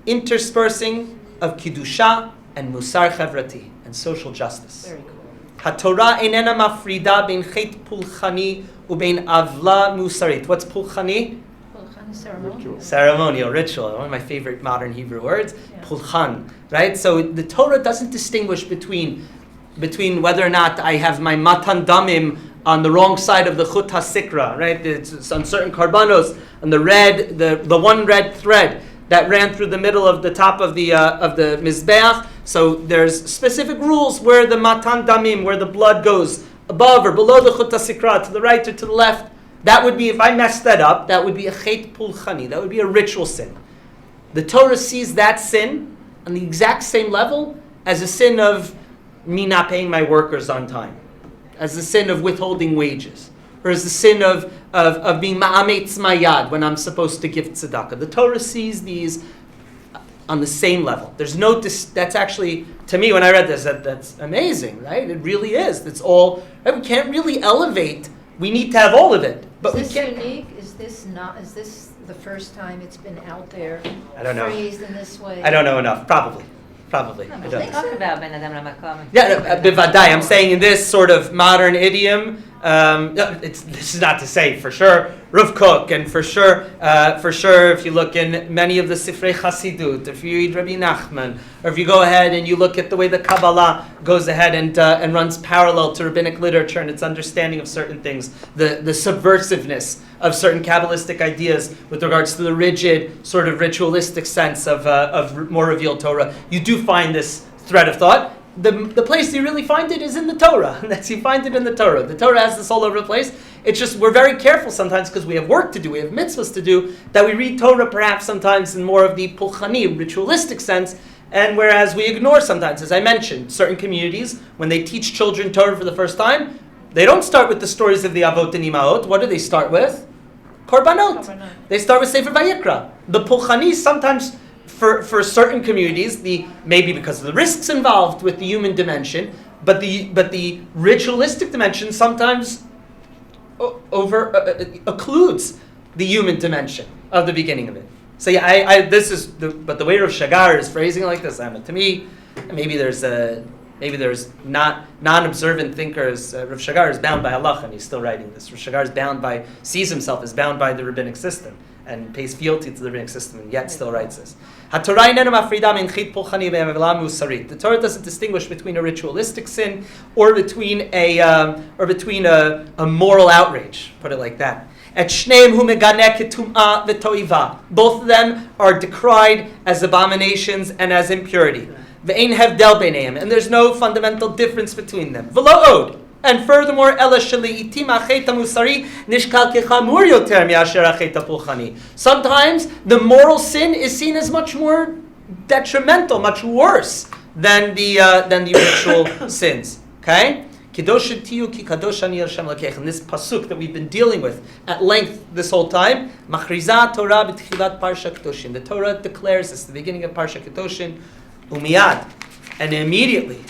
interspersing of Kiddusha and Musar Chavrati, and social justice. Very cool. HaTorah einena mafrida bein chet pulchani ubein avla musarit. What's pulchani? Ceremonial. Ceremonial, ritual, one of my favorite modern Hebrew words, Yeah. pulchan, right? So the Torah doesn't distinguish between whether or not I have my matan damim on the wrong side of the chut hasikra, right? It's on certain karbanos, on the one red thread that ran through the middle of the top of the mizbeach. So there's specific rules where the matan damim, where the blood goes above or below the chut hasikra, to the right or to the left. That would be, if I messed that up, that would be a chet pulchani. That would be a ritual sin. The Torah sees that sin on the exact same level as a sin of me not paying my workers on time, as the sin of withholding wages, or as the sin of being ma'ametz mayad when I'm supposed to give tzedakah. The Torah sees these on the same level. There's no, that's actually, to me, when I read this, that's amazing, right? It really is. It's all, right? We can't really elevate. We need to have all of it. But Is we this can't. unique? Is this the first time it's been out there? I don't know. Phrased in this way? I don't know enough. Probably. No, I but don't. they talk about Ben Adam Lamakom. Yeah, bivadai. I'm saying in this sort of modern idiom. This is not to say for sure Rav Kook, and for sure if you look in many of the Sifrei Chassidut, if you read Rabbi Nachman, or if you go ahead and you look at the way the Kabbalah goes ahead and runs parallel to rabbinic literature and its understanding of certain things, the subversiveness of certain Kabbalistic ideas with regards to the rigid sort of ritualistic sense of more revealed Torah, you do find this thread of thought. The place you really find it is in the Torah. You find it in the Torah. The Torah has this all over the place. It's just we're very careful sometimes because we have work to do, we have mitzvahs to do, that we read Torah perhaps sometimes in more of the pulchani, ritualistic sense, and whereas we ignore sometimes, as I mentioned, certain communities, when they teach children Torah for the first time, they don't start with the stories of the Avot and Imaot. What do they start with? Korbanot. They start with Sefer Vayikra. The pulchani sometimes, for certain communities, maybe because of the risks involved with the human dimension, but the ritualistic dimension sometimes occludes the human dimension of the beginning of it. So yeah, but the way Rav Shagar is phrasing it like this, to me, maybe there's not non-observant thinkers. Rav Shagar is bound by halacha, and he's still writing this. Rav Shagar sees himself as bound by the rabbinic system and pays fealty to the rabbinic system, and yet still writes this. The Torah doesn't distinguish between a ritualistic sin or between a moral outrage. Put it like that. Both of them are decried as abominations and as impurity. And there's no fundamental difference between them. And furthermore, sometimes the moral sin is seen as much more detrimental, much worse than the ritual sins. Okay? Kedosh tiyu ki kadosh ani Hashem Elokeichem. And this pasuk that we've been dealing with at length this whole time, Machriza Torah b'tchilat Parsha Kedoshin. The Torah declares this, the beginning of Parsha Kedoshin, umiyad, and immediately,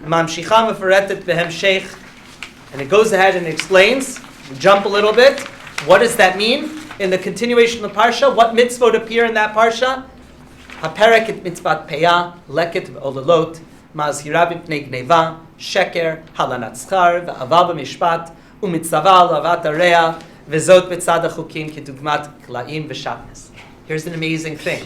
Mamshicha mefaretet behemshech, and it goes ahead and explains. We jump a little bit. What does that mean? In the continuation of the Parsha, what mitzvot appear in that Parsha? Haperek et mitzvat peah, leket v'ololot, mazhira b'pnei gneva, sheker, halanat schar, v'ava b'mishpat, umitzava l'avat areya, v'zot b'tzad ha'chukim kedugmat klaim v'shatnes. Here's an amazing thing.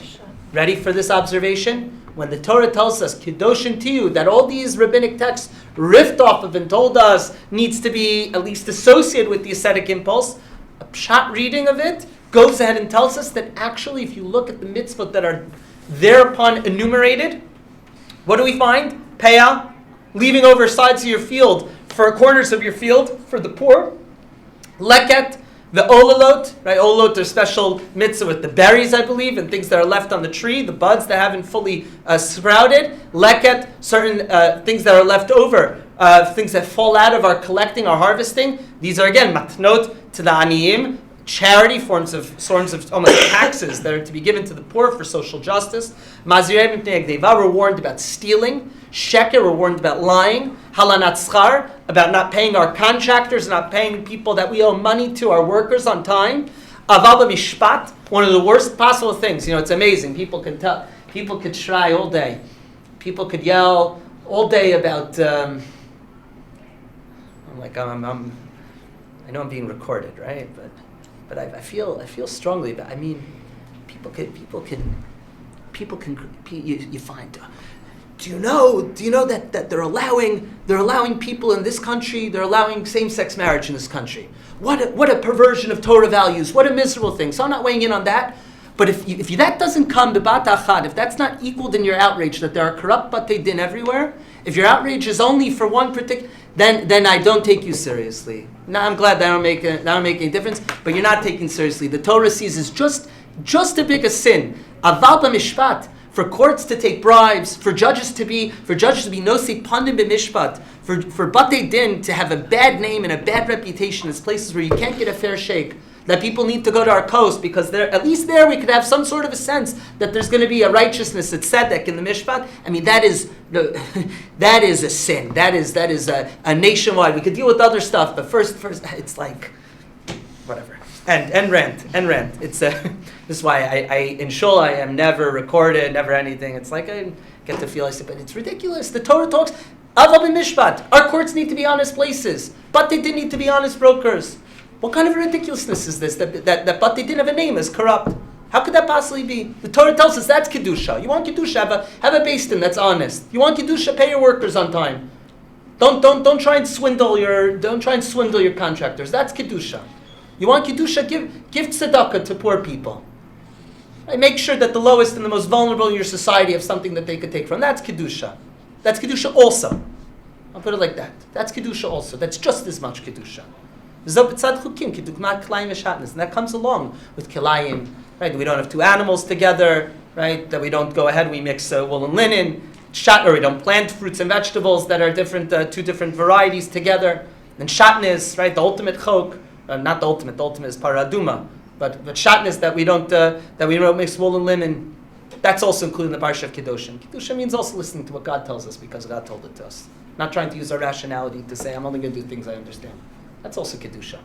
Ready for this observation? When the Torah tells us, Kedoshin Tiyu, that all these rabbinic texts riffed off of and told us needs to be at least associated with the ascetic impulse, a pshat reading of it goes ahead and tells us that actually if you look at the mitzvot that are thereupon enumerated, what do we find? Peah, leaving over sides of your field, for corners of your field, for the poor. Leket, the olalot, right? Olalot are special mitzvah with the berries, I believe, and things that are left on the tree, the buds that haven't fully sprouted. Leket, certain things that are left over, things that fall out of our collecting, our harvesting. These are again matnot to the aniyim, charity forms of almost taxes that are to be given to the poor for social justice. Mazirei mipnei gneva, we're warned about stealing. Sheker, we're warned about lying. Halanat schar, about not paying our contractors, not paying people that we owe money to, our workers, on time. Avaba mishpat, one of the worst possible things. You know, it's amazing. People could try all day. People could yell all day about. I know I'm being recorded, right? But I feel strongly about. I mean, people can. You find. Do you know that they're allowing people in this country, they're allowing same-sex marriage in this country? What a perversion of Torah values, what a miserable thing. So I'm not weighing in on that. But if that doesn't come to bat achad, if that's not equaled in your outrage that there are corrupt batei din everywhere, if your outrage is only for one particular, then I don't take you seriously. Now I'm glad that I don't make any difference, but you're not taken seriously. The Torah sees as just as big a sin. Aval b'mishpat, for courts to take bribes, for judges to be nosei pandim b'mishpat, for batei din to have a bad name and a bad reputation as places where you can't get a fair shake. That people need to go to our coast because at least there we could have some sort of a sense that there's going to be a righteousness, a tzedek in the mishpat. I mean, that is a sin. That is a nationwide. We could deal with other stuff, but first, it's like whatever. And rent. It's this is why I in shul I am never recorded, never anything. It's like I get to feel I say, but it's ridiculous. The Torah talks avav mishpat. Our courts need to be honest places, but they didn't need to be honest brokers. What kind of ridiculousness is this? That but they didn't have a name as corrupt. How could that possibly be? The Torah tells us that's kedusha. You want kedusha, have a beis din that's honest. You want kedusha, pay your workers on time. Don't try and swindle your contractors. That's kedusha. You want kedusha, give tzedakah to poor people. Right? Make sure that the lowest and the most vulnerable in your society have something that they could take from. That's kedusha. That's kedusha also. I'll put it like that. That's kedusha also. That's just as much kedusha. And that comes along with kilayim, right? We don't have two animals together, right? That we don't go ahead, we mix wool and linen, or we don't plant fruits and vegetables that are different, two different varieties together. And shatnez, right? The ultimate chok, not the ultimate is paraduma, but shatnez that we don't mix wool and linen. That's also included in the parsha of Kedoshim. Kedusha means also listening to what God tells us because God told it to us. Not trying to use our rationality to say I'm only going to do things I understand. That's also kedusha.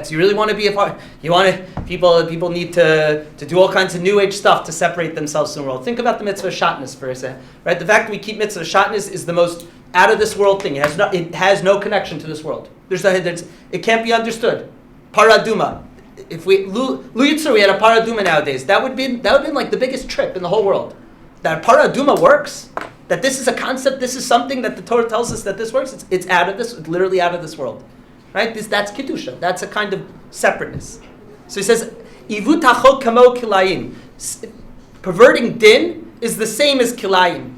You really want to be a part. People need to do all kinds of new age stuff to separate themselves from the world. Think about the mitzvah shatnez for a second, right? The fact that we keep mitzvah shatnez is the most out of this world thing. It has no connection to this world. It can't be understood. Paraduma. If we Lu Yitzur, we had a paraduma nowadays. That would be like the biggest trip in the whole world. That paraduma works. That this is a concept. This is something that the Torah tells us that this works. It's out of this. It's literally out of this world. Right? That's kedusha. That's a kind of separateness. So he says, "Ivut hachok kamo kilayim." Perverting din is the same as kilayim.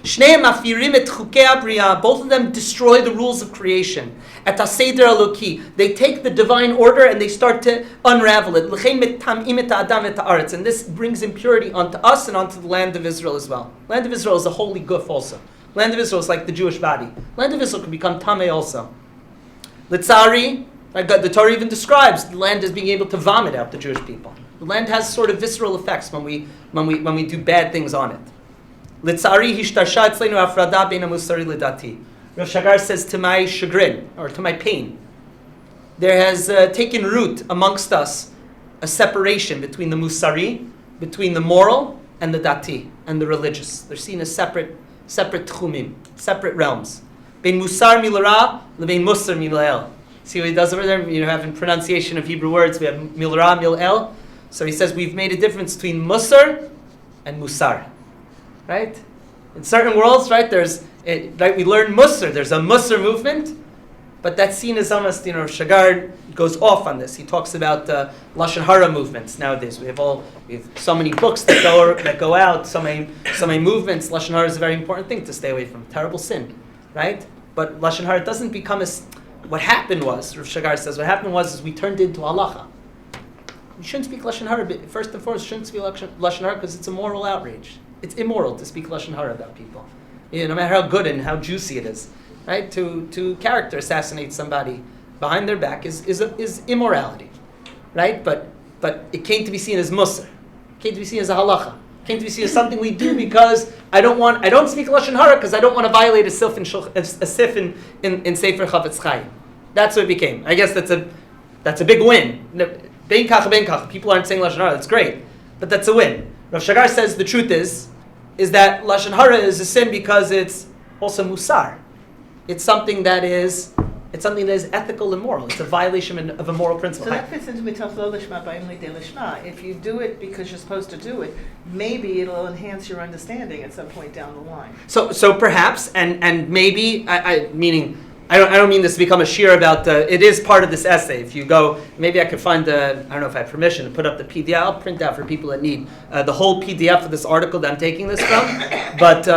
Shneim mafirim et chukei abriya. Both of them destroy the rules of creation. Et haseder eloki. They take the divine order and they start to unravel it. L'chein metamim et ha'adam et ha'aretz. And this brings impurity onto us and onto the land of Israel as well. Land of Israel is a holy guf also. Land of Israel is like the Jewish body. Land of Israel can become tamei also. Litzari, like the Torah even describes the land as being able to vomit out the Jewish people. The land has sort of visceral effects when we do bad things on it. Litzari hishtarsha etzleinu afrada bein hamusari lidati. Rav Shagar says, to my chagrin, or to my pain, there has taken root amongst us a separation between the musari, between the moral, and the dati, and the religious. They're seen as separate tchumim, separate realms. Bein musar milara, lebein musar milel. See what he does over there? You know, having pronunciation of Hebrew words, we have milra, milel. So he says we've made a difference between musar and musar, right? In certain worlds, right, we learn musar. There's a musar movement, but that's seen as almost, Shagar goes off on this. He talks about lashon hara movements nowadays. We have so many books that go out, so many movements. Lashon hara is a very important thing to stay away from. Terrible sin, right? But lashon hara doesn't become as. What happened was, Rav Shagar says, is we turned into halacha. You shouldn't speak lashon hara. First and foremost, shouldn't speak lashon hara because it's a moral outrage. It's immoral to speak lashon hara about people, no matter how good and how juicy it is. Right? To character assassinate somebody behind their back is immorality, right? But it came to be seen as musar, it came to be seen as a halacha, it came to be seen as something we do because I don't speak lashon hara because I don't want to violate a sif in Sefer Chavetz Chaim. That's what it became. I guess that's a big win. Bein kach, people aren't saying lashon hara. That's great, but that's a win. Rav Shagar says the truth is that lashon hara is a sin because it's also musar. It's something that is ethical and moral. It's a violation of a moral principle. So that fits into mitach lo lishma ba'im lidei lishma. If you do it because you're supposed to do it, maybe it'll enhance your understanding at some point down the line. So perhaps, and maybe, meaning, I don't mean this to become a shir about, it is part of this essay. If you go, maybe I could find I don't know if I have permission to put up the PDF. I'll print out for people that need the whole PDF of this article that I'm taking this from. But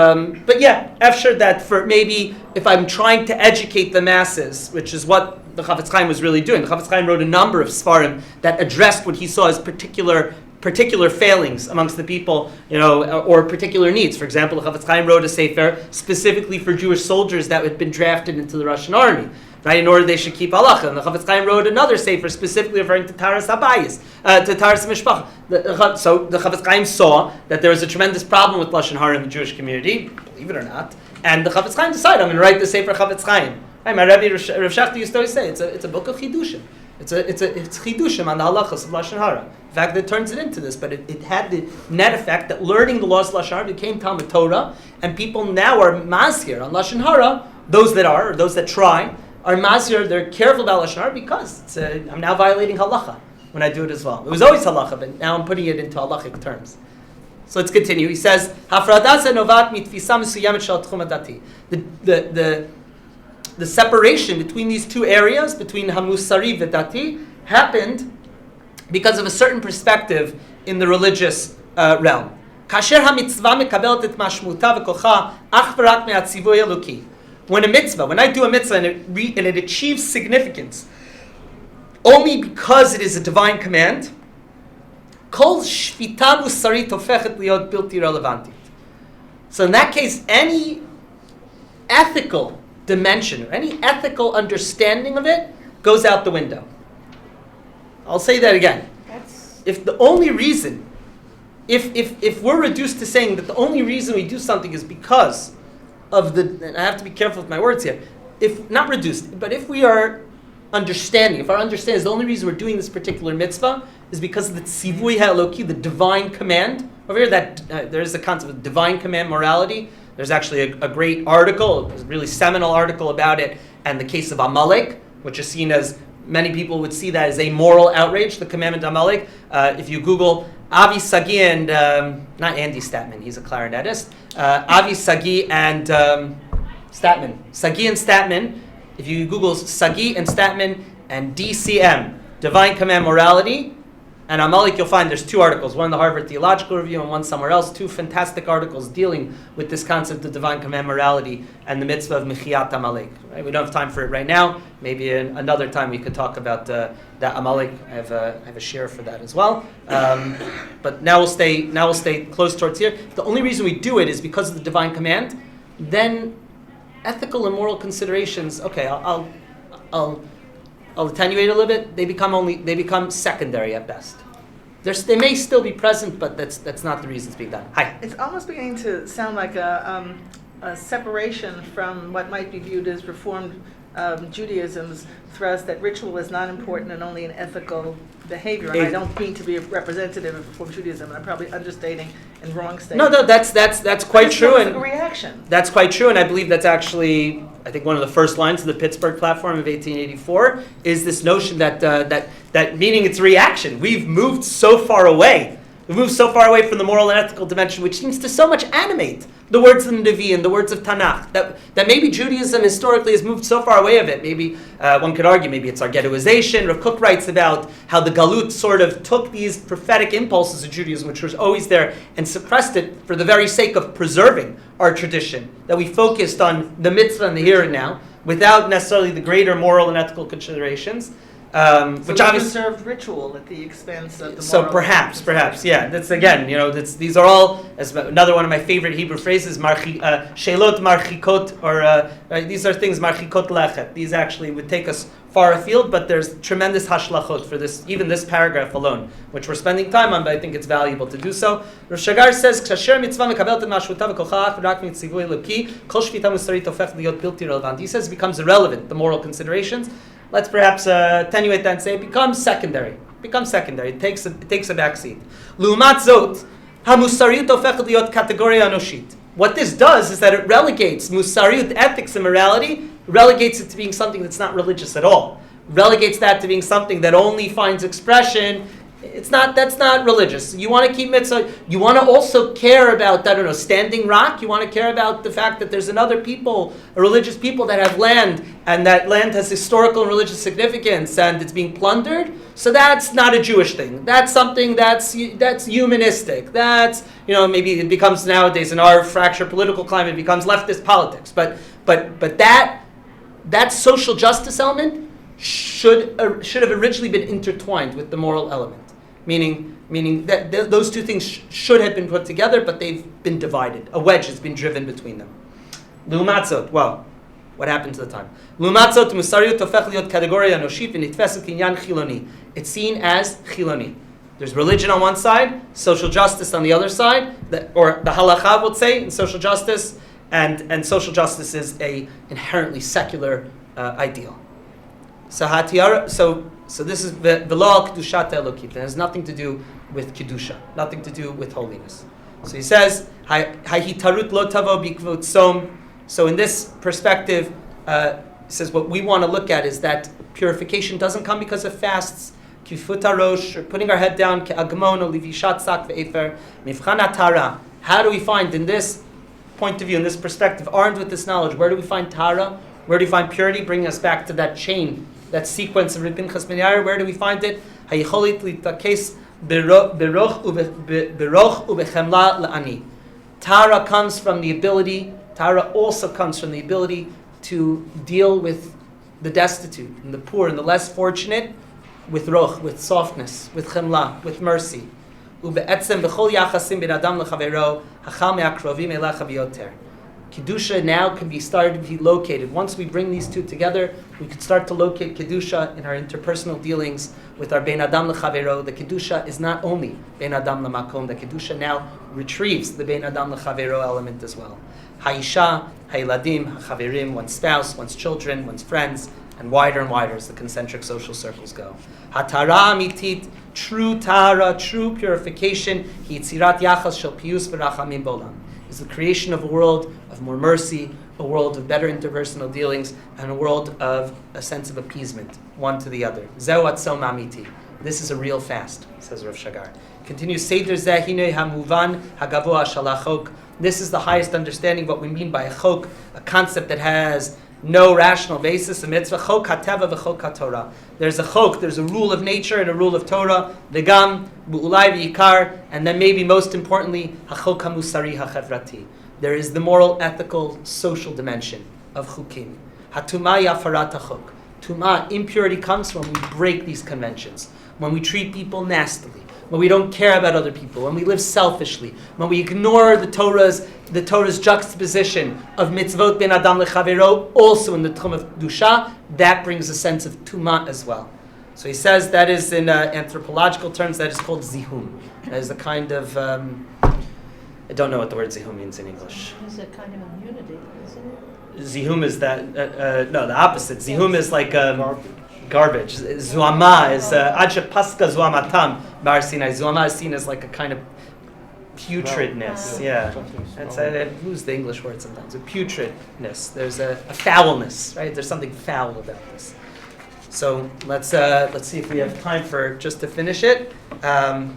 yeah, after that, for maybe if I'm trying to educate the masses, which is what the Chavetz Chaim was really doing. The Chavetz Chaim wrote a number of svarim that addressed what he saw as particular failings amongst the people, or particular needs. For example, the Chavetz Chaim wrote a sefer specifically for Jewish soldiers that had been drafted into the Russian army, right, in order they should keep halacha. And the Chavetz Chaim wrote another sefer specifically referring to Taras Habayis, to Taras Mishpacha. So the Chavetz Chaim saw that there was a tremendous problem with lashon hara in the Jewish community, believe it or not, and the Chavetz Chaim decided, I'm going to write the sefer Chavetz Chaim. Right, my Rabbi Rav Shachti used to always say, it's a book of chidushim. It's chidushim on the halachas of lashon hara. In fact, it turns it into this, but it had the net effect that learning the laws of lashon hara became Talmud Torah, and people now are mazhir on lashon hara. Those that try, are mazhir. They're careful about lashon hara because I'm now violating halacha when I do it as well. It was always halacha, but now I'm putting it into halachic terms. So let's continue. He says, "Hafradat novat mitfisa mesuyamet shel tchum hadati." The separation between these two areas, between hamusari v'dati, happened because of a certain perspective in the religious realm. Kasher hamitzvah mekabelet et mashmuta v'kocha ach v'rak me'atzivoy eloki. When I do a mitzvah and it achieves significance only because it is a divine command, kol shvita musari tofechet liot bilti relevantit. So in that case, any ethical dimension or any ethical understanding of it goes out the window. I'll say that again. If we're reduced to saying that the only reason we do something is because of and I have to be careful with my words here, if not reduced, but if our understanding is the only reason we're doing this particular mitzvah is because of the tzivui ha'eloki, the divine command. Over here, that there is a concept of divine command morality. There's actually a great article, a really seminal article about it, and the case of Amalek, which is seen as, many people would see that as a moral outrage, the commandment of Amalek. If you Google Avi Sagi and, not Andy Statman, he's a clarinetist, Avi Sagi and Statman. Sagi and Statman, if you Google Sagi and Statman and DCM, Divine Command Morality, and Amalek, you'll find there's two articles, one in the Harvard Theological Review and one somewhere else, two fantastic articles dealing with this concept of divine command morality and the mitzvah of Mechiyat Amalek. Right? We don't have time for it right now. Maybe another time we could talk about that Amalek. I have a share for that as well. But now we'll stay close towards here. The only reason we do it is because of the divine command. then ethical and moral considerations, okay, I'll attenuate a little bit. They become secondary at best. They may still be present, but that's not the reason it's being done. Hi. It's almost beginning to sound like a separation from what might be viewed as Reformed Judaism's thrust that ritual is not important and only an ethical behavior. And I don't mean to be a representative of Reformed Judaism. I'm probably understating and wrong stating. No, that's quite true, It's and a reaction. that's quite true, and I believe that's actually, I think, one of the first lines of the Pittsburgh Platform of 1884 is this notion that meaning it's reaction. We've moved so far away. We've moved so far away from the moral and ethical dimension, which seems to so much animate the words of the Nevi and the words of Tanakh, that maybe Judaism historically has moved so far away of it. Maybe one could argue maybe it's our ghettoization. Rav Kook writes about how the Galut sort of took these prophetic impulses of Judaism, which was always there, and suppressed it for the very sake of preserving our tradition, that we focused on the mitzvah and the here and now, without necessarily the greater moral and ethical considerations. Which obviously preserved ritual at the expense of the so moral perhaps, yeah. That's again, these are all, as another one of my favorite Hebrew phrases, shelot marchikot, or these are things marchikot lechet. These actually would take us far afield, but there's tremendous hashlachot for this, even this paragraph alone, which we're spending time on, but I think it's valuable to do so. Rav Shagar says, "Ksasher mitzvah mekabelt et mashvutav v'kolchach v'rak mitzivui lepi kol shvita musarit hofech liot bilti relevant." He says it becomes irrelevant, the moral considerations. Let's perhaps attenuate that and say it becomes secondary. It takes a backseat. L'umat zot, hamusariyut hofechet liot kategoria anoshit. What this does is that it relegates musariyut, ethics and morality, relegates it to being something that's not religious at all. Relegates that to being something that only finds expression. That's not religious. You want to keep mitzvah. You want to also care about, Standing Rock. You want to care about the fact that there's another people, a religious people that have land, and that land has historical and religious significance, and it's being plundered. So that's not a Jewish thing. That's something that's humanistic. That's, maybe it becomes nowadays in our fractured political climate, it becomes leftist politics. But that social justice element should have originally been intertwined with the moral element. Meaning that those two things should have been put together, but they've been divided. A wedge has been driven between them. L'umatzot, well, what happened to the time? L'umatzot musariyut hofech liot kategoria anoshit v'nitfeset kinyan chiloni. It's seen as chiloni. There's religion on one side, social justice on the other side, or the halacha would say in social justice, and social justice is a inherently secular ideal. So this is v'lo kedushat elokit. It has nothing to do with kedusha, nothing to do with holiness. So he says, "Hahitarut lo tavo bikvot som." So in this perspective, he says what we want to look at is that purification doesn't come because of fasts, kifut harosh, or putting our head down, ke'agmon or livishat sak ve'efer, mivchan hatara. How do we find, in this point of view, in this perspective, armed with this knowledge, where do we find tara? Where do we find purity? Bringing us back to that chain, that sequence of Reb Pinchas ben Yair. Where do we find it? Hayicholit litakes beroch ubechemla la'ani. Tara comes from the ability. Tara also comes from the ability to deal with the destitute and the poor and the less fortunate with roch, with softness, with chemla, with mercy. Ube'etzem b'chol yachasim ben adam lechavero hachal me'akrovim elecha biyoter. Kedusha now can be started to be located. Once we bring these two together, we could start to locate Kedusha in our interpersonal dealings with our Ben Adam L'Chavero. The Kedusha is not only Ben Adam L'Makom, the Kedusha now retrieves the Ben Adam L'Chavero element as well. Ha'isha, Ha'iladim, Ha'chaverim, one's spouse, one's children, one's friends, and wider as the concentric social circles go. Hatara amitit, true tara, true purification, Yitzirat Yachas Shel Piyus V'Rachamim Bolam, is the creation of a world of more mercy, a world of better interpersonal dealings, and a world of a sense of appeasement, one to the other. Zeu atzom amiti. This is a real fast, says Rav Shagar. Continues, Seder zeh hinei hamuvan hagavoa shalachok. This is the highest understanding of what we mean by a chok, a concept that has no rational basis. A mitzvah, chok hateva v'chok haTorah. There's a chok, there's a rule of nature and a rule of Torah. V'gam, bu'ulai v'yikar, and then maybe most importantly, hachok hamusari hachevrati. There is the moral, ethical, social dimension of chukim. Hatuma yafarat hachok. Tuma, impurity comes when we break these conventions, when we treat people nastily, when we don't care about other people, when we live selfishly, when we ignore the Torah's juxtaposition of mitzvot ben adam lechavero, also in the tchum of kedusha, that brings a sense of tumah as well. So he says that is in anthropological terms, that is called zihum. That is a kind of, I don't know what the word zihum means in English. It's a kind of immunity, isn't it? Zihum is that, no, the opposite. Zihum is like garbage. Zuama is, Aja Paska Zuamatam, Bar Sinai. Zuama is seen as like a kind of putridness. Yeah. That's, I lose the English word sometimes. A putridness. There's a foulness, right? There's something foul about this. So let's see if we have time for just to finish it. Yeah.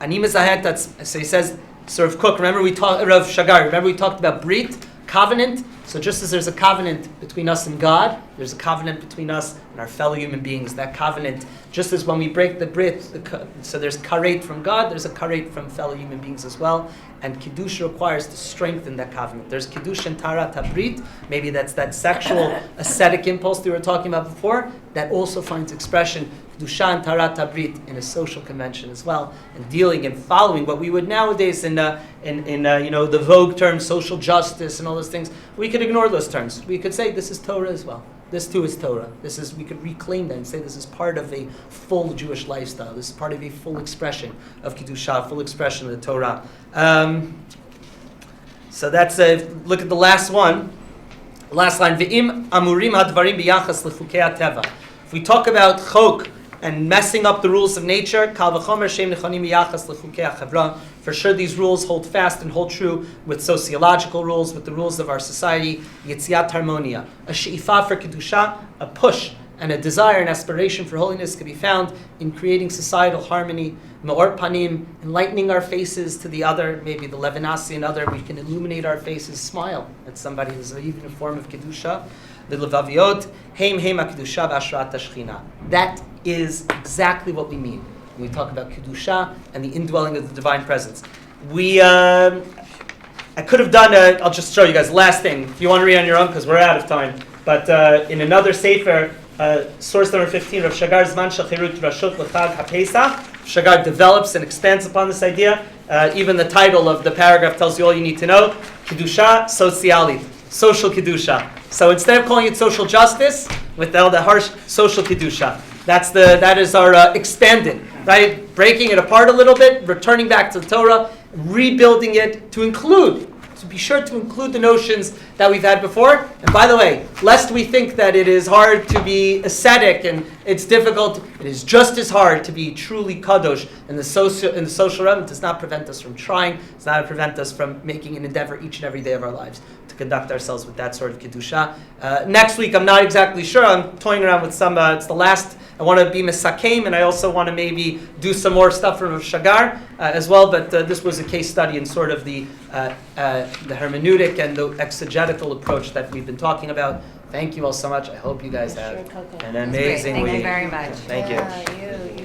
Ani mezahet, so he says, sort of Cook, remember we talked, Rav Shagar, remember we talked about Brit, covenant? So just as there's a covenant between us and God, there's a covenant between us and our fellow human beings. That covenant, just as when we break the Brit, so there's karet from God, there's a karet from fellow human beings as well. And Kiddush requires to strengthen that covenant. There's Kiddush and Tarat HaBrit, maybe that's that sexual ascetic impulse we were talking about before, that also finds expression, Kedusha and Tarat HaBrit, in a social convention as well, and dealing and following what we would nowadays in the vogue term, social justice and all those things. We could ignore those terms. We could say this is Torah as well. This too is Torah. We could reclaim that and say this is part of a full Jewish lifestyle. This is part of a full expression of Kedusha, full expression of the Torah. So that's look at the last one. Last line. Ve'im amurim hadvarim biyachas lechukei hateva. If we talk about chok and messing up the rules of nature, kal v'chomer shem nechonim biyachas lechukei hachavra. For sure, these rules hold fast and hold true with sociological rules, with the rules of our society. Yetziat harmonia, a she'ifa for kedusha, a push and a desire and aspiration for holiness can be found in creating societal harmony. Me'or panim, enlightening our faces to the other, maybe the Levinasi and other. We can illuminate our faces, smile at somebody who's even a form of kedusha. The levaviot, heim kedusha v'ashrat hashchina. That is exactly what we mean when we talk about kedusha and the indwelling of the divine presence. I could have done I'll just show you guys. Last thing, if you want to read on your own, because we're out of time. But in another sefer, source number 15 of Shagar Zman Shachirut Rashut L'Chag HaPesach, Shagar develops and expands upon this idea. Even the title of the paragraph tells you all you need to know. Kedusha Sociali, social Kedusha. So instead of calling it social justice, with all the harsh social Kedusha, that is our expanded, right? Breaking it apart a little bit, returning back to the Torah, rebuilding it to be sure to include the notions that we've had before. And by the way, lest we think that it is hard to be ascetic and it's difficult, it is just as hard to be truly kadosh in the social realm. It does not prevent us from trying. It does not prevent us from making an endeavor each and every day of our lives to conduct ourselves with that sort of kedusha. Next week, I'm not exactly sure. I'm toying around with some. It's the last. I want to be misakeim, and I also want to maybe do some more stuff from Shagar as well. But this was a case study in sort of the hermeneutic and the exegetical approach that we've been talking about. Thank you all so much. I hope you guys have an amazing week. Thank you very much. Thank you. Yeah, you